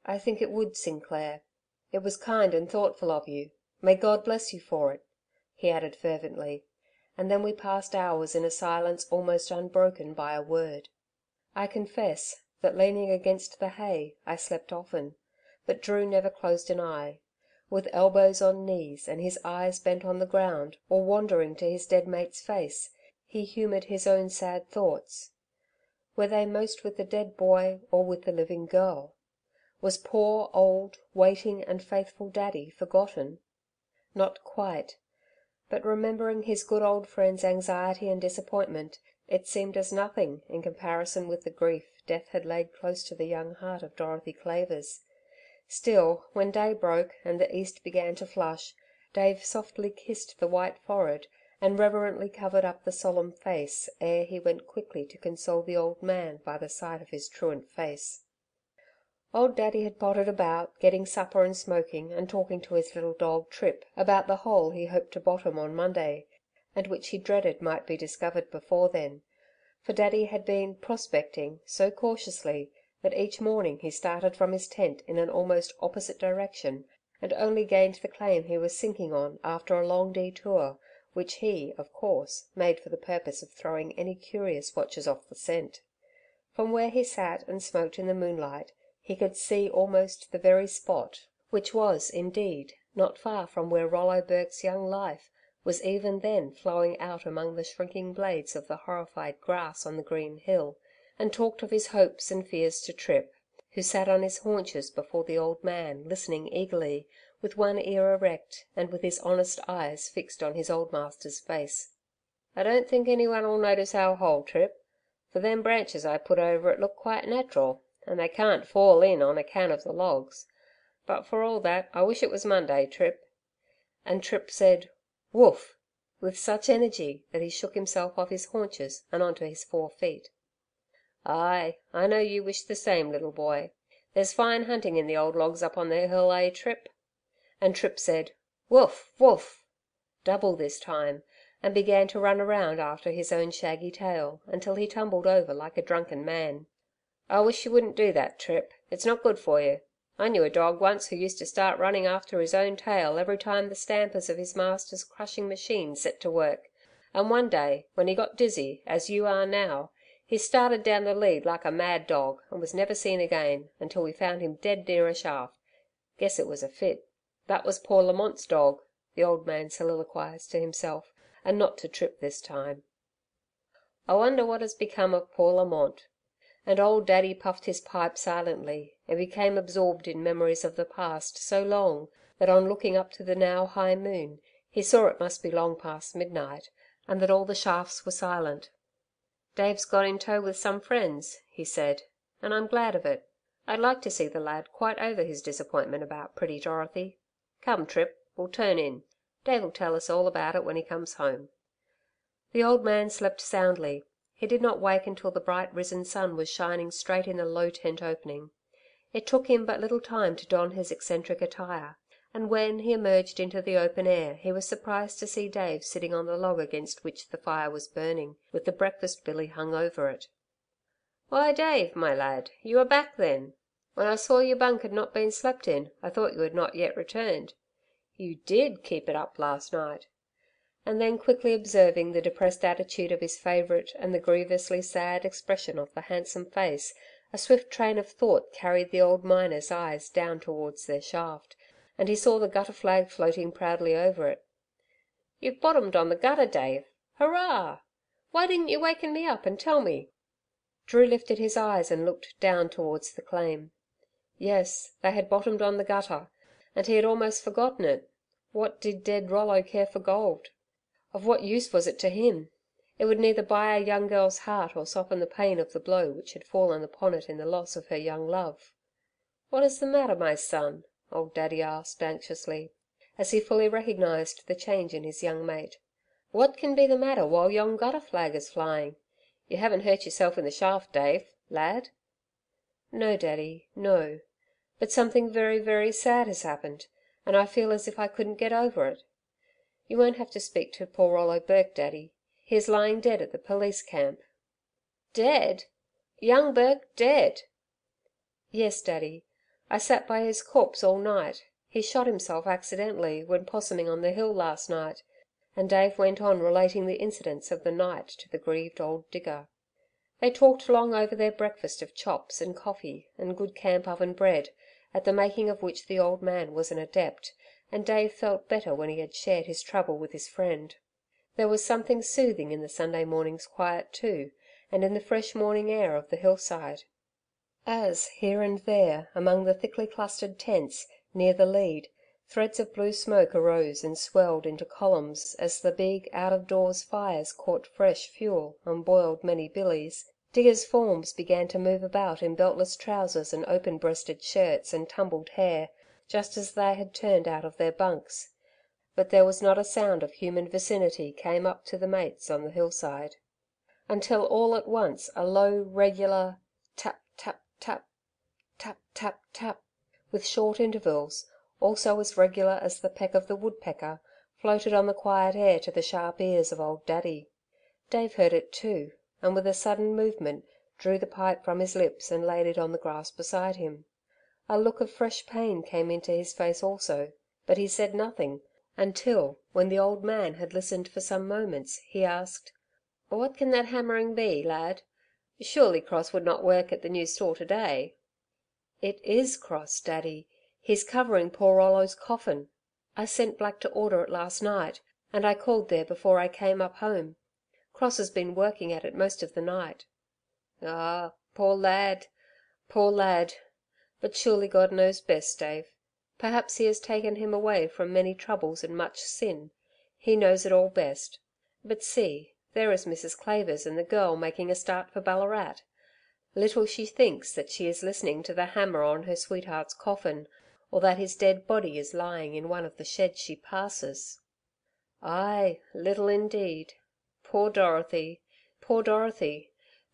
"I think it would, Sinclair. It was kind and thoughtful of you. May God bless you for it," he added fervently, and then we passed hours in a silence almost unbroken by a word. I confess that leaning against the hay I slept often, but Drew never closed an eye. With elbows on knees and his eyes bent on the ground or wandering to his dead mate's face, he humoured his own sad thoughts. Were they most with the dead boy or with the living girl? Was poor, old, waiting and faithful Daddy forgotten? Not quite. But remembering his good old friend's anxiety and disappointment, it seemed as nothing in comparison with the grief death had laid close to the young heart of Dorothy Clavers. Still, when day broke and the east began to flush, Dave softly kissed the white forehead and reverently covered up the solemn face ere he went quickly to console the old man by the side of his truant face. Old Daddy had pottered about, getting supper and smoking and talking to his little dog Trip about the hole he hoped to bottom on Monday, and which he dreaded might be discovered before then, for Daddy had been "prospecting" so cautiously that each morning he started from his tent in an almost opposite direction, and only gained the claim he was sinking on after a long detour, which he, of course, made for the purpose of throwing any curious watchers off the scent. From where he sat and smoked in the moonlight, he could see almost the very spot, which was, indeed, not far from where Rollo Burke's young life was even then flowing out among the shrinking blades of the horrified grass on the green hill, and talked of his hopes and fears to Trip, who sat on his haunches before the old man, listening eagerly, with one ear erect and with his honest eyes fixed on his old master's face. "I don't think anyone'll notice our hole, Trip, for them branches I put over it look quite natural, and they can't fall in on account of the logs. But for all that, I wish it was Monday, Trip." And Trip said, "Woof!" with such energy that he shook himself off his haunches and onto his 4 feet. "Ay, I know you wish the same, little boy. There's fine hunting in the old logs up on the hill, Trip?" And Trip said, "Woof! Woof!" double this time, and began to run around after his own shaggy tail, until he tumbled over like a drunken man. "I wish you wouldn't do that, Trip. It's not good for you. I knew a dog once who used to start running after his own tail every time the stampers of his master's crushing machine set to work, and one day, when he got dizzy, as you are now, he started down the lead like a mad dog, and was never seen again, until we found him dead near a shaft. Guess it was a fit. That was poor Lamont's dog," the old man soliloquised to himself, and not to Trip this time. "I wonder what has become of poor Lamont." And old Daddy puffed his pipe silently, and became absorbed in memories of the past so long that on looking up to the now high moon, he saw it must be long past midnight, and that all the shafts were silent. "Dave's gone in tow with some friends," he said, "and I'm glad of it. I'd like to see the lad quite over his disappointment about pretty Dorothy. Come, Trip, we'll turn in. Dave'll tell us all about it when he comes home." The old man slept soundly. He did not wake until the bright risen sun was shining straight in the low tent opening. It took him but little time to don his eccentric attire, and when he emerged into the open air he was surprised to see Dave sitting on the log against which the fire was burning, with the breakfast billy hung over it. "Why, Dave, my lad, you are back then. When I saw your bunk had not been slept in, I thought you had not yet returned. You did keep it up last night." And then quickly observing the depressed attitude of his favourite and the grievously sad expression of the handsome face, a swift train of thought carried the old miner's eyes down towards their shaft, and he saw the gutter flag floating proudly over it. "You've bottomed on the gutter, Dave. Hurrah! Why didn't you waken me up and tell me?" Drew lifted his eyes and looked down towards the claim. Yes, they had bottomed on the gutter, and he had almost forgotten it. What did dead Rollo care for gold? Of what use was it to him? It would neither buy a young girl's heart or soften the pain of the blow which had fallen upon it in the loss of her young love. "What is the matter, my son?" old Daddy asked anxiously, as he fully recognised the change in his young mate. "What can be the matter while yon gutter flag is flying? You haven't hurt yourself in the shaft, Dave, lad?" "No, Daddy, no. But something very, very sad has happened, and I feel as if I couldn't get over it. You won't have to speak to poor Rollo Burke, Daddy. He is lying dead at the police camp." "Dead? Young Burke dead?" "Yes, Daddy. I sat by his corpse all night. He shot himself accidentally when 'possuming on the hill last night," and Dave went on relating the incidents of the night to the grieved old digger. They talked long over their breakfast of chops and coffee and good camp oven bread, at the making of which the old man was an adept, and Dave felt better when he had shared his trouble with his friend. There was something soothing in the Sunday morning's quiet too, and in the fresh morning air of the hillside. As, here and there, among the thickly clustered tents, near the lead, threads of blue smoke arose and swelled into columns as the big out-of-doors fires caught fresh fuel and boiled many billies, diggers' forms began to move about in beltless trousers and open-breasted shirts and tumbled hair, just as they had turned out of their bunks. But there was not a sound of human vicinity came up to the mates on the hillside, until all at once a low, regular tap, tap, tap, tap, tap, tap, with short intervals, also as regular as the peck of the woodpecker, floated on the quiet air to the sharp ears of old Daddy. Dave heard it too, and with a sudden movement drew the pipe from his lips and laid it on the grass beside him. A look of fresh pain came into his face also, but he said nothing, until, when the old man had listened for some moments, he asked: "What can that hammering be, lad? Surely Cross would not work at the new store to-day?" "It is Cross, Daddy. He's covering poor Rollo's coffin. I sent Black to order it last night, and I called there before I came up home. Cross has been working at it most of the night." "Ah, poor lad, poor lad! But surely God knows best, Dave. Perhaps He has taken him away from many troubles and much sin. He knows it all best. But see, there is Mrs. Clavers and the girl making a start for Ballarat. Little she thinks that she is listening to the hammer on her sweetheart's coffin, or that his dead body is lying in one of the sheds she passes." Ay, little indeed. Poor Dorothy,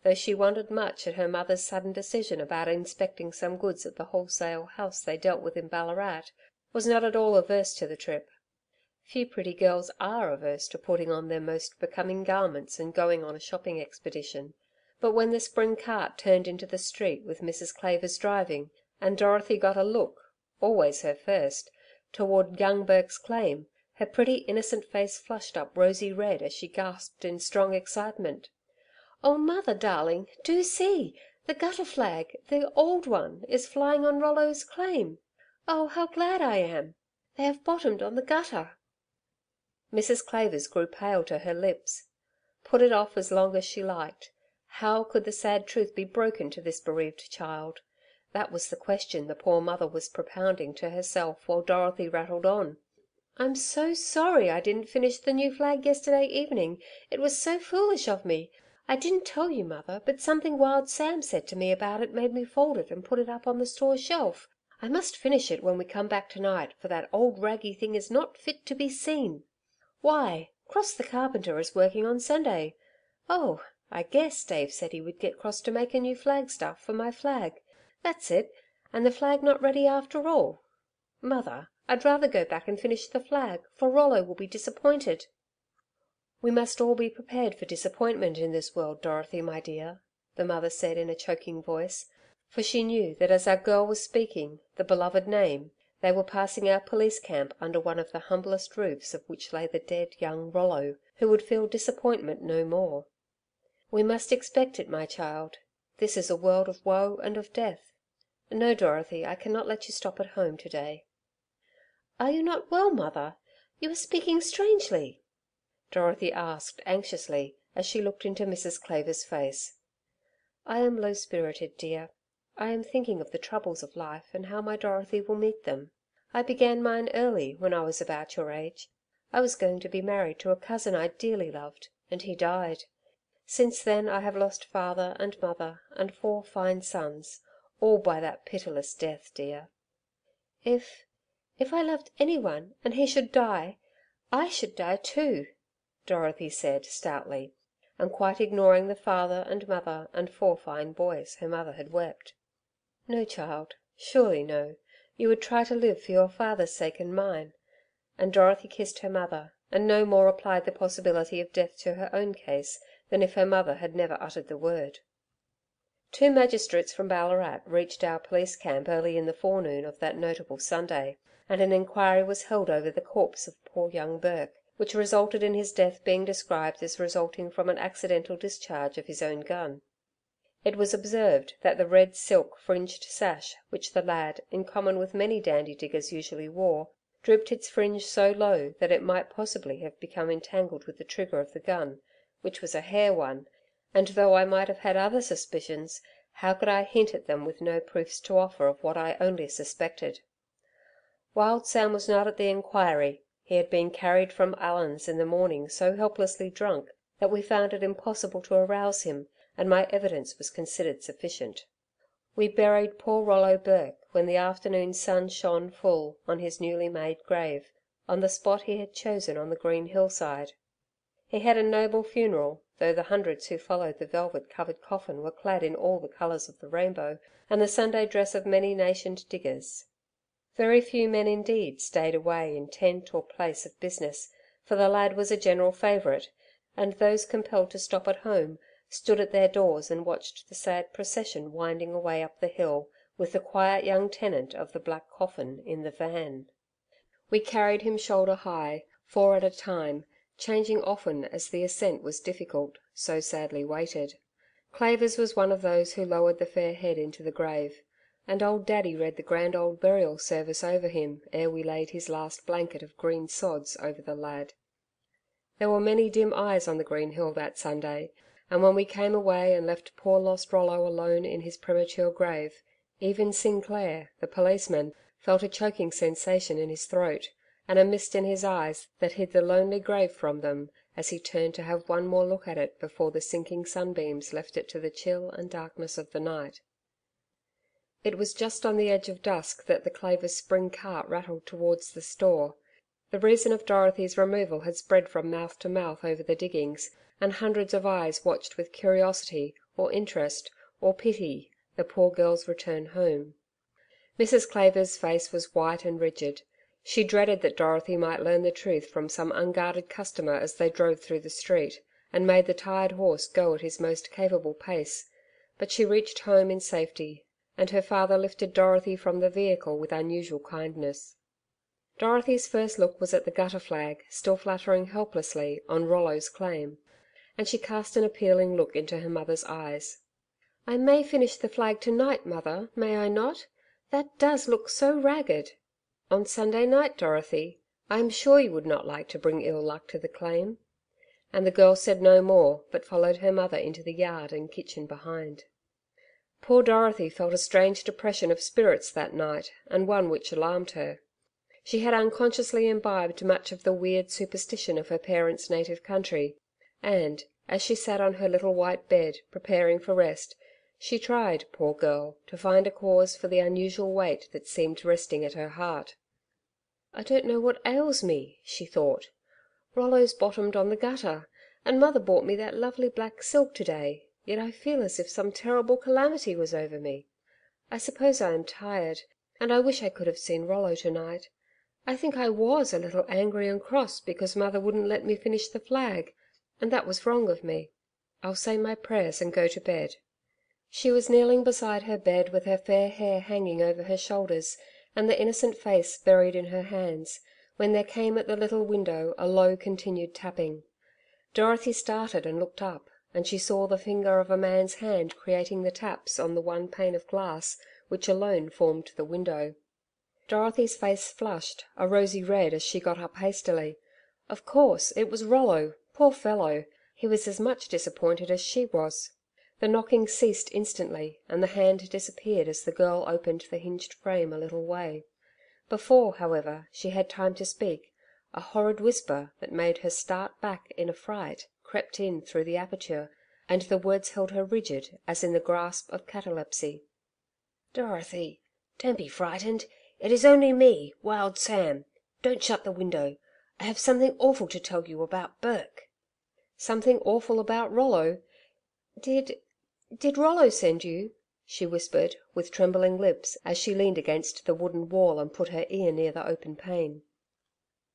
though she wondered much at her mother's sudden decision about inspecting some goods at the wholesale house they dealt with in Ballarat, was not at all averse to the trip. Few pretty girls are averse to putting on their most becoming garments and going on a shopping expedition. But when the spring cart turned into the street with Mrs. Clavers driving, and Dorothy got a look, always her first, toward young Burke's claim, her pretty innocent face flushed up rosy red as she gasped in strong excitement: "Oh, mother darling, do see! The gutter flag, the old one, is flying on Rollo's claim. Oh, how glad I am! They have bottomed on the gutter." Mrs. Clavers grew pale to her lips. Put it off as long as she liked, how could the sad truth be broken to this bereaved child? That was the question the poor mother was propounding to herself while Dorothy rattled on. "I'm so sorry I didn't finish the new flag yesterday evening. It was so foolish of me. I didn't tell you, Mother, but something Wild Sam said to me about it made me fold it and put it up on the store shelf. I must finish it when we come back tonight, for that old raggy thing is not fit to be seen. Why, Cross the carpenter is working on Sunday. Oh, I guess Dave said he would get Cross to make a new flagstaff for my flag. That's it, and the flag not ready after all. Mother, I'd rather go back and finish the flag, for Rollo will be disappointed." "We must all be prepared for disappointment in this world, Dorothy, my dear," the mother said in a choking voice, for she knew that as our girl was speaking the beloved name, they were passing our police camp under one of the humblest roofs of which lay the dead young Rollo, who would feel disappointment no more. "We must expect it, my child. This is a world of woe and of death. No, Dorothy, I cannot let you stop at home to-day." "Are you not well, mother? You are speaking strangely," Dorothy asked anxiously, as she looked into Mrs. Claver's face. "I am low-spirited, dear. I am thinking of the troubles of life and how my Dorothy will meet them. I began mine early, when I was about your age. I was going to be married to a cousin I dearly loved, and he died. Since then I have lost father and mother and 4 fine sons, all by that pitiless death, dear." If I loved anyone and he should die, I should die too," Dorothy said stoutly, and quite ignoring the father and mother and 4 fine boys her mother had wept. "No, child, surely no. You would try to live for your father's sake and mine," and Dorothy kissed her mother, and no more applied the possibility of death to her own case than if her mother had never uttered the word. 2 magistrates from Ballarat reached our police camp early in the forenoon of that notable Sunday, and an inquiry was held over the corpse of poor young Burke, which resulted in his death being described as resulting from an accidental discharge of his own gun. It was observed that the red silk fringed sash which the lad, in common with many dandy diggers, usually wore, drooped its fringe so low that it might possibly have become entangled with the trigger of the gun, which was a hair one, and though I might have had other suspicions, how could I hint at them with no proofs to offer of what I only suspected? Wild Sam was not at the inquiry. He had been carried from Allen's in the morning so helplessly drunk that we found it impossible to arouse him, and my evidence was considered sufficient. We buried poor Rollo Burke when the afternoon sun shone full on his newly made grave, on the spot he had chosen on the green hillside. He had a noble funeral, though the hundreds who followed the velvet-covered coffin were clad in all the colours of the rainbow, and the Sunday dress of many-nationed diggers. Very few men indeed stayed away in tent or place of business, for the lad was a general favourite, and those compelled to stop at home stood at their doors and watched the sad procession winding away up the hill, with the quiet young tenant of the black coffin in the van. We carried him shoulder high, 4 at a time, changing often as the ascent was difficult, so sadly weighted. Clavers was one of those who lowered the fair head into the grave, and old Daddy read the grand old burial service over him ere we laid his last blanket of green sods over the lad. There were many dim eyes on the green hill that Sunday, and when we came away and left poor lost Rollo alone in his premature grave, even Sinclair, the policeman, felt a choking sensation in his throat, and a mist in his eyes that hid the lonely grave from them, as he turned to have one more look at it before the sinking sunbeams left it to the chill and darkness of the night. It was just on the edge of dusk that the Clavers' spring cart rattled towards the store. The reason of Dorothy's removal had spread from mouth to mouth over the diggings, and hundreds of eyes watched with curiosity, or interest, or pity, the poor girl's return home. Mrs. Clavers' face was white and rigid. She dreaded that Dorothy might learn the truth from some unguarded customer as they drove through the street, and made the tired horse go at his most capable pace, but she reached home in safety, and her father lifted Dorothy from the vehicle with unusual kindness. Dorothy's first look was at the gutter flag, still fluttering helplessly on Rollo's claim, and she cast an appealing look into her mother's eyes. "I may finish the flag to-night, mother, may I not? That does look so ragged." "On Sunday night, Dorothy? I am sure you would not like to bring ill luck to the claim." And the girl said no more, but followed her mother into the yard and kitchen behind. Poor Dorothy felt a strange depression of spirits that night, and one which alarmed her. She had unconsciously imbibed much of the weird superstition of her parents' native country, and, As she sat on her little white bed, preparing for rest, she tried, poor girl, to find a cause for the unusual weight that seemed resting at her heart. "I don't know what ails me," she thought. "Rollo's bottomed on the gutter, and mother bought me that lovely black silk to day, yet I feel as if some terrible calamity was over me. I suppose I am tired, and I wish I could have seen Rollo to night. I think I was a little angry and cross because mother wouldn't let me finish the flag, and that was wrong of me. I'll say my prayers and go to bed." She was kneeling beside her bed with her fair hair hanging over her shoulders and the innocent face buried in her hands, when there came at the little window a low continued tapping. Dorothy started and looked up, and she saw the finger of a man's hand creating the taps on the one pane of glass which alone formed the window. Dorothy's face flushed a rosy red as she got up hastily. Of course, it was Rollo, poor fellow. He was as much disappointed as she was. The knocking ceased instantly, and the hand disappeared as the girl opened the hinged frame a little way. Before, however, she had time to speak, a horrid whisper that made her start back in affright crept in through the aperture, and the words held her rigid as in the grasp of catalepsy. "Dorothy, don't be frightened. It is only me, Wild Sam. Don't shut the window. I have something awful to tell you about Burke." "Something awful about Rollo? Did Rollo send you?" she whispered, with trembling lips, as she leaned against the wooden wall and put her ear near the open pane.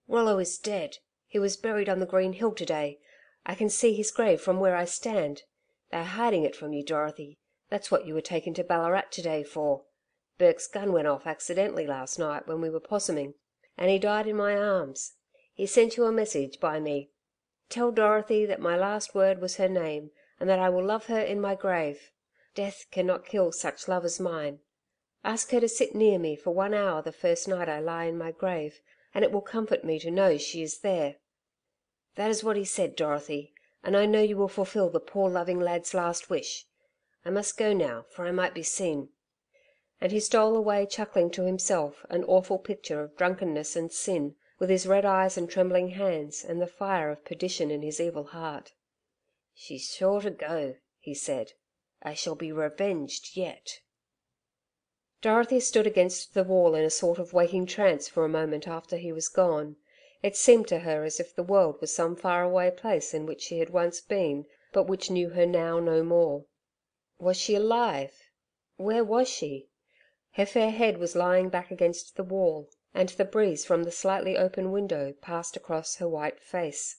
"Rollo is dead. He was buried on the green hill to-day. I can see his grave from where I stand. They are hiding it from you, Dorothy. That's what you were taken to Ballarat to-day for. Burke's gun went off accidentally last night when we were 'possuming, and he died in my arms. He sent you a message by me. Tell Dorothy that my last word was her name, and that I will love her in my grave. Death cannot kill such love as mine. Ask her to sit near me for 1 hour the first night I lie in my grave, and it will comfort me to know she is there." "That is what he said, Dorothy, and I know you will fulfil the poor loving lad's last wish. I must go now, for I might be seen." And he stole away chuckling to himself, an awful picture of drunkenness and sin, with his red eyes and trembling hands, and the fire of perdition in his evil heart. "She's sure to go," he said. "I shall be revenged yet." Dorothy stood against the wall in a sort of waking trance for a moment after he was gone. It seemed to her as if the world was some far away place in which she had once been, but which knew her now no more. Was she alive? Where was she? Her fair head was lying back against the wall, and the breeze from the slightly open window passed across her white face.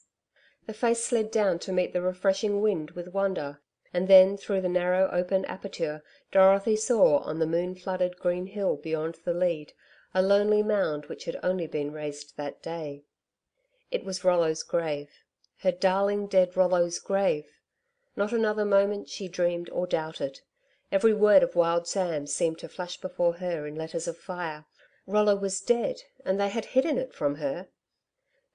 The face slid down to meet the refreshing wind with wonder, and then through the narrow open aperture Dorothy saw on the moon flooded green hill beyond the lead a lonely mound which had only been raised that day. It was Rollo's grave. Her darling dead Rollo's grave. Not another moment she dreamed or doubted. Every word of Wild Sam seemed to flash before her in letters of fire. Rollo was dead, and they had hidden it from her.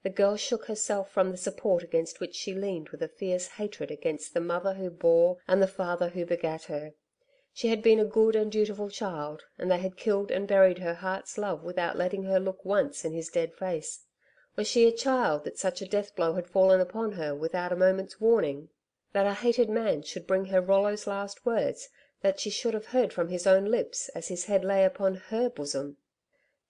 The girl shook herself from the support against which she leaned with a fierce hatred against the mother who bore and the father who begat her. She had been a good and dutiful child, and they had killed and buried her heart's love without letting her look once in his dead face. Was she a child that such a death blow had fallen upon her without a moment's warning? That a hated man should bring her Rollo's last words, that she should have heard from his own lips as his head lay upon her bosom?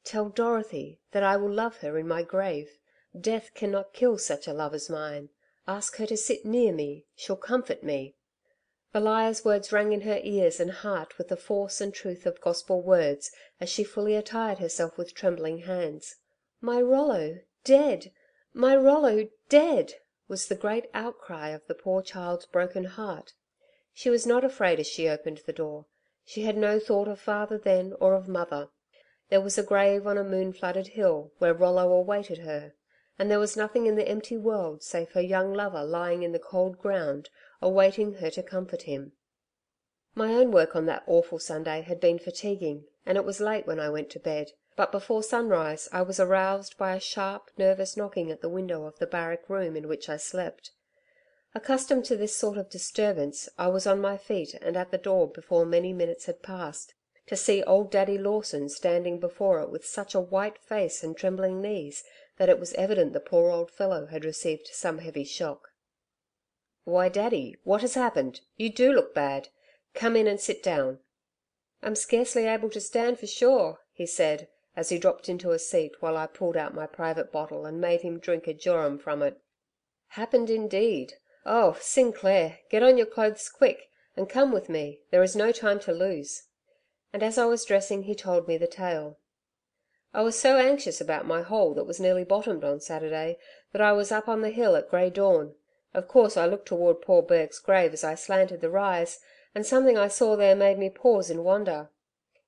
"Tell Dorothy that I will love her in my grave. Death cannot kill such a love as mine. Ask her to sit near me, she'll comfort me." The liar's words rang in her ears and heart with the force and truth of gospel words, as she fully attired herself with trembling hands. "My Rollo dead! My Rollo dead!" was the great outcry of the poor child's broken heart. She was not afraid as she opened the door. She had no thought of father then or of mother. There was a grave on a moon-flooded hill where Rollo awaited her, and there was nothing in the empty world save her young lover lying in the cold ground, awaiting her to comfort him. My own work on that awful Sunday had been fatiguing, and it was late when I went to bed, but before sunrise I was aroused by a sharp, nervous knocking at the window of the barrack room in which I slept. Accustomed to this sort of disturbance, I was on my feet and at the door before many minutes had passed, to see old Daddy Lawson standing before it with such a white face and trembling knees that it was evident the poor old fellow had received some heavy shock. "Why, Daddy, what has happened? You do look bad. Come in and sit down." "I'm scarcely able to stand for sure," he said, as he dropped into a seat while I pulled out my private bottle and made him drink a jorum from it. "Happened indeed. Oh, Sinclair, get on your clothes quick, and come with me. There is no time to lose." And as I was dressing he told me the tale. "I was so anxious about my hole that was nearly bottomed on Saturday, that I was up on the hill at grey dawn. Of course I looked toward poor Burke's grave as I slanted the rise, and something I saw there made me pause in wonder.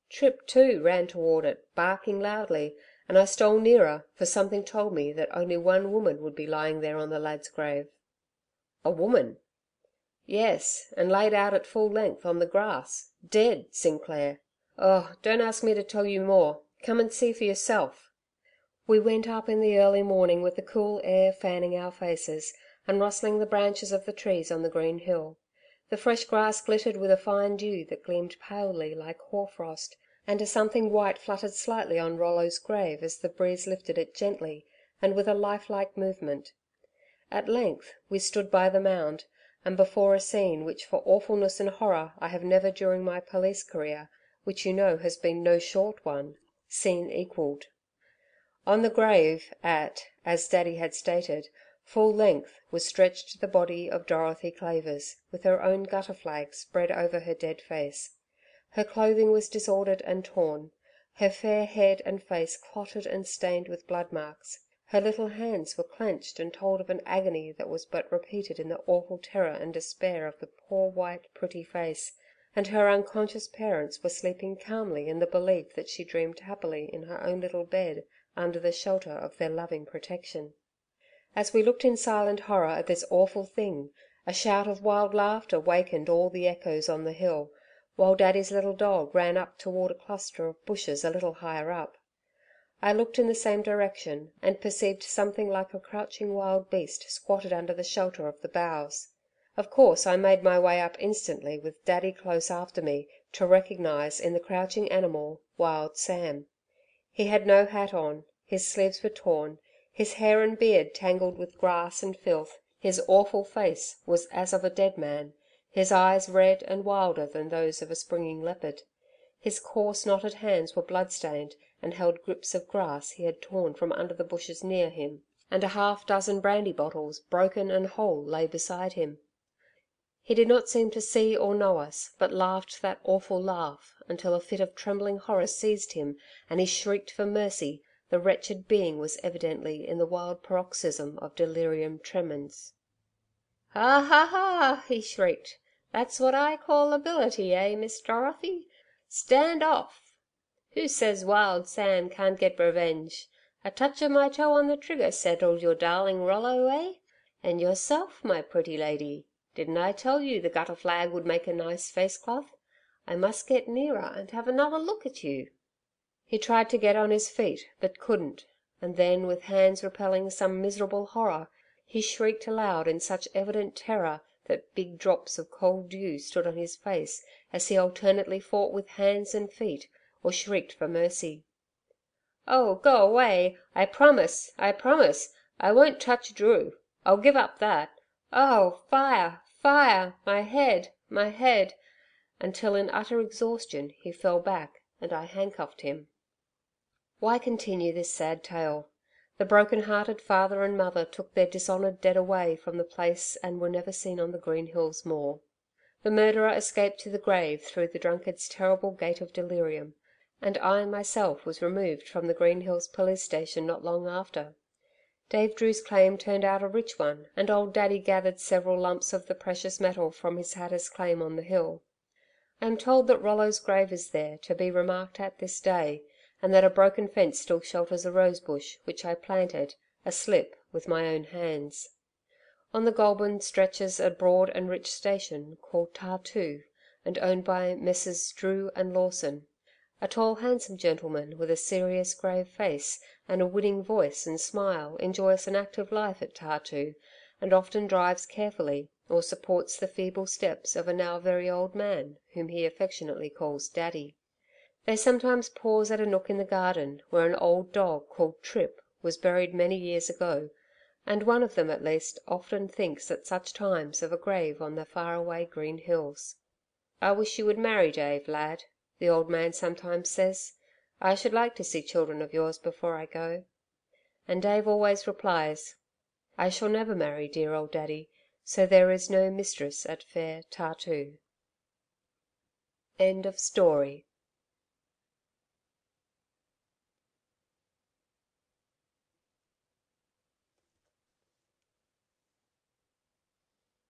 Trip, too, ran toward it, barking loudly, and I stole nearer, for something told me that only one woman would be lying there on the lad's grave." "A woman?" "Yes, and laid out at full length on the grass. Dead, Sinclair. Oh, don't ask me to tell you more. Come and see for yourself." We went up in the early morning with the cool air fanning our faces, and rustling the branches of the trees on the green hill. The fresh grass glittered with a fine dew that gleamed palely like hoarfrost, and a something white fluttered slightly on Rollo's grave as the breeze lifted it gently, and with a lifelike movement. At length we stood by the mound, and before a scene which for awfulness and horror I have never during my police career, which you know has been no short one, seen equalled. On the grave, as Daddy had stated, full length, was stretched the body of Dorothy Clavers, with her own gutter flag spread over her dead face. Her clothing was disordered and torn, her fair head and face clotted and stained with blood marks. Her little hands were clenched and told of an agony that was but repeated in the awful terror and despair of the poor white pretty face, and her unconscious parents were sleeping calmly in the belief that she dreamed happily in her own little bed under the shelter of their loving protection. As we looked in silent horror at this awful thing, a shout of wild laughter wakened all the echoes on the hill, while Daddy's little dog ran up toward a cluster of bushes a little higher up. I looked in the same direction, and perceived something like a crouching wild beast squatted under the shelter of the boughs. Of course I made my way up instantly with Daddy close after me, to recognize in the crouching animal Wild Sam. He had no hat on, his sleeves were torn, his hair and beard tangled with grass and filth, his awful face was as of a dead man, his eyes red and wilder than those of a springing leopard. His coarse knotted hands were bloodstained and held grips of grass he had torn from under the bushes near him, and 6 brandy bottles, broken and whole, lay beside him. He did not seem to see or know us, but laughed that awful laugh, until a fit of trembling horror seized him and he shrieked for mercy. The wretched being was evidently in the wild paroxysm of delirium tremens. "Ha, ha, ha!" he shrieked. "That's what I call ability, Miss Dorothy? Stand off! Who says Wild Sam can't get revenge? A touch of my toe on the trigger settled your darling Rollo, And yourself, my pretty lady? Didn't I tell you the gutter flag would make a nice face cloth? I must get nearer and have another look at you." He tried to get on his feet, but couldn't, and then, with hands repelling some miserable horror, he shrieked aloud in such evident terror that big drops of cold dew stood on his face as he alternately fought with hands and feet, or shrieked for mercy. "Oh, go away! I promise! I promise! I won't touch Drew. I'll give up that. Oh, fire! Fire! My head! My head!" until in utter exhaustion he fell back and I handcuffed him. Why continue this sad tale? The broken-hearted father and mother took their dishonoured dead away from the place and were never seen on the green hills more. The murderer escaped to the grave through the drunkard's terrible gate of delirium, and I myself was removed from the Green Hills Police Station not long after. Dave Drew's claim turned out a rich one, and old Daddy gathered several lumps of the precious metal from his hatter's claim on the hill. I am told that Rollo's grave is there, to be remarked at this day, and that a broken fence still shelters a rose bush, which I planted, aslip, with my own hands. On the Goulburn stretches a broad and rich station, called Tartoo, and owned by Messrs. Drew and Lawson. A tall handsome gentleman, with a serious grave face, and a winning voice and smile, enjoys an active life at Tartoo, and often drives carefully, or supports the feeble steps of a now very old man, whom he affectionately calls Daddy. They sometimes pause at a nook in the garden, where an old dog called Trip was buried many years ago, and one of them at least often thinks at such times of a grave on the far away green hills. "I wish you would marry, Dave, lad," the old man sometimes says. "I should like to see children of yours before I go." And Dave always replies, "I shall never marry, dear old Daddy, so there is no mistress at fair Tartoo." End of story.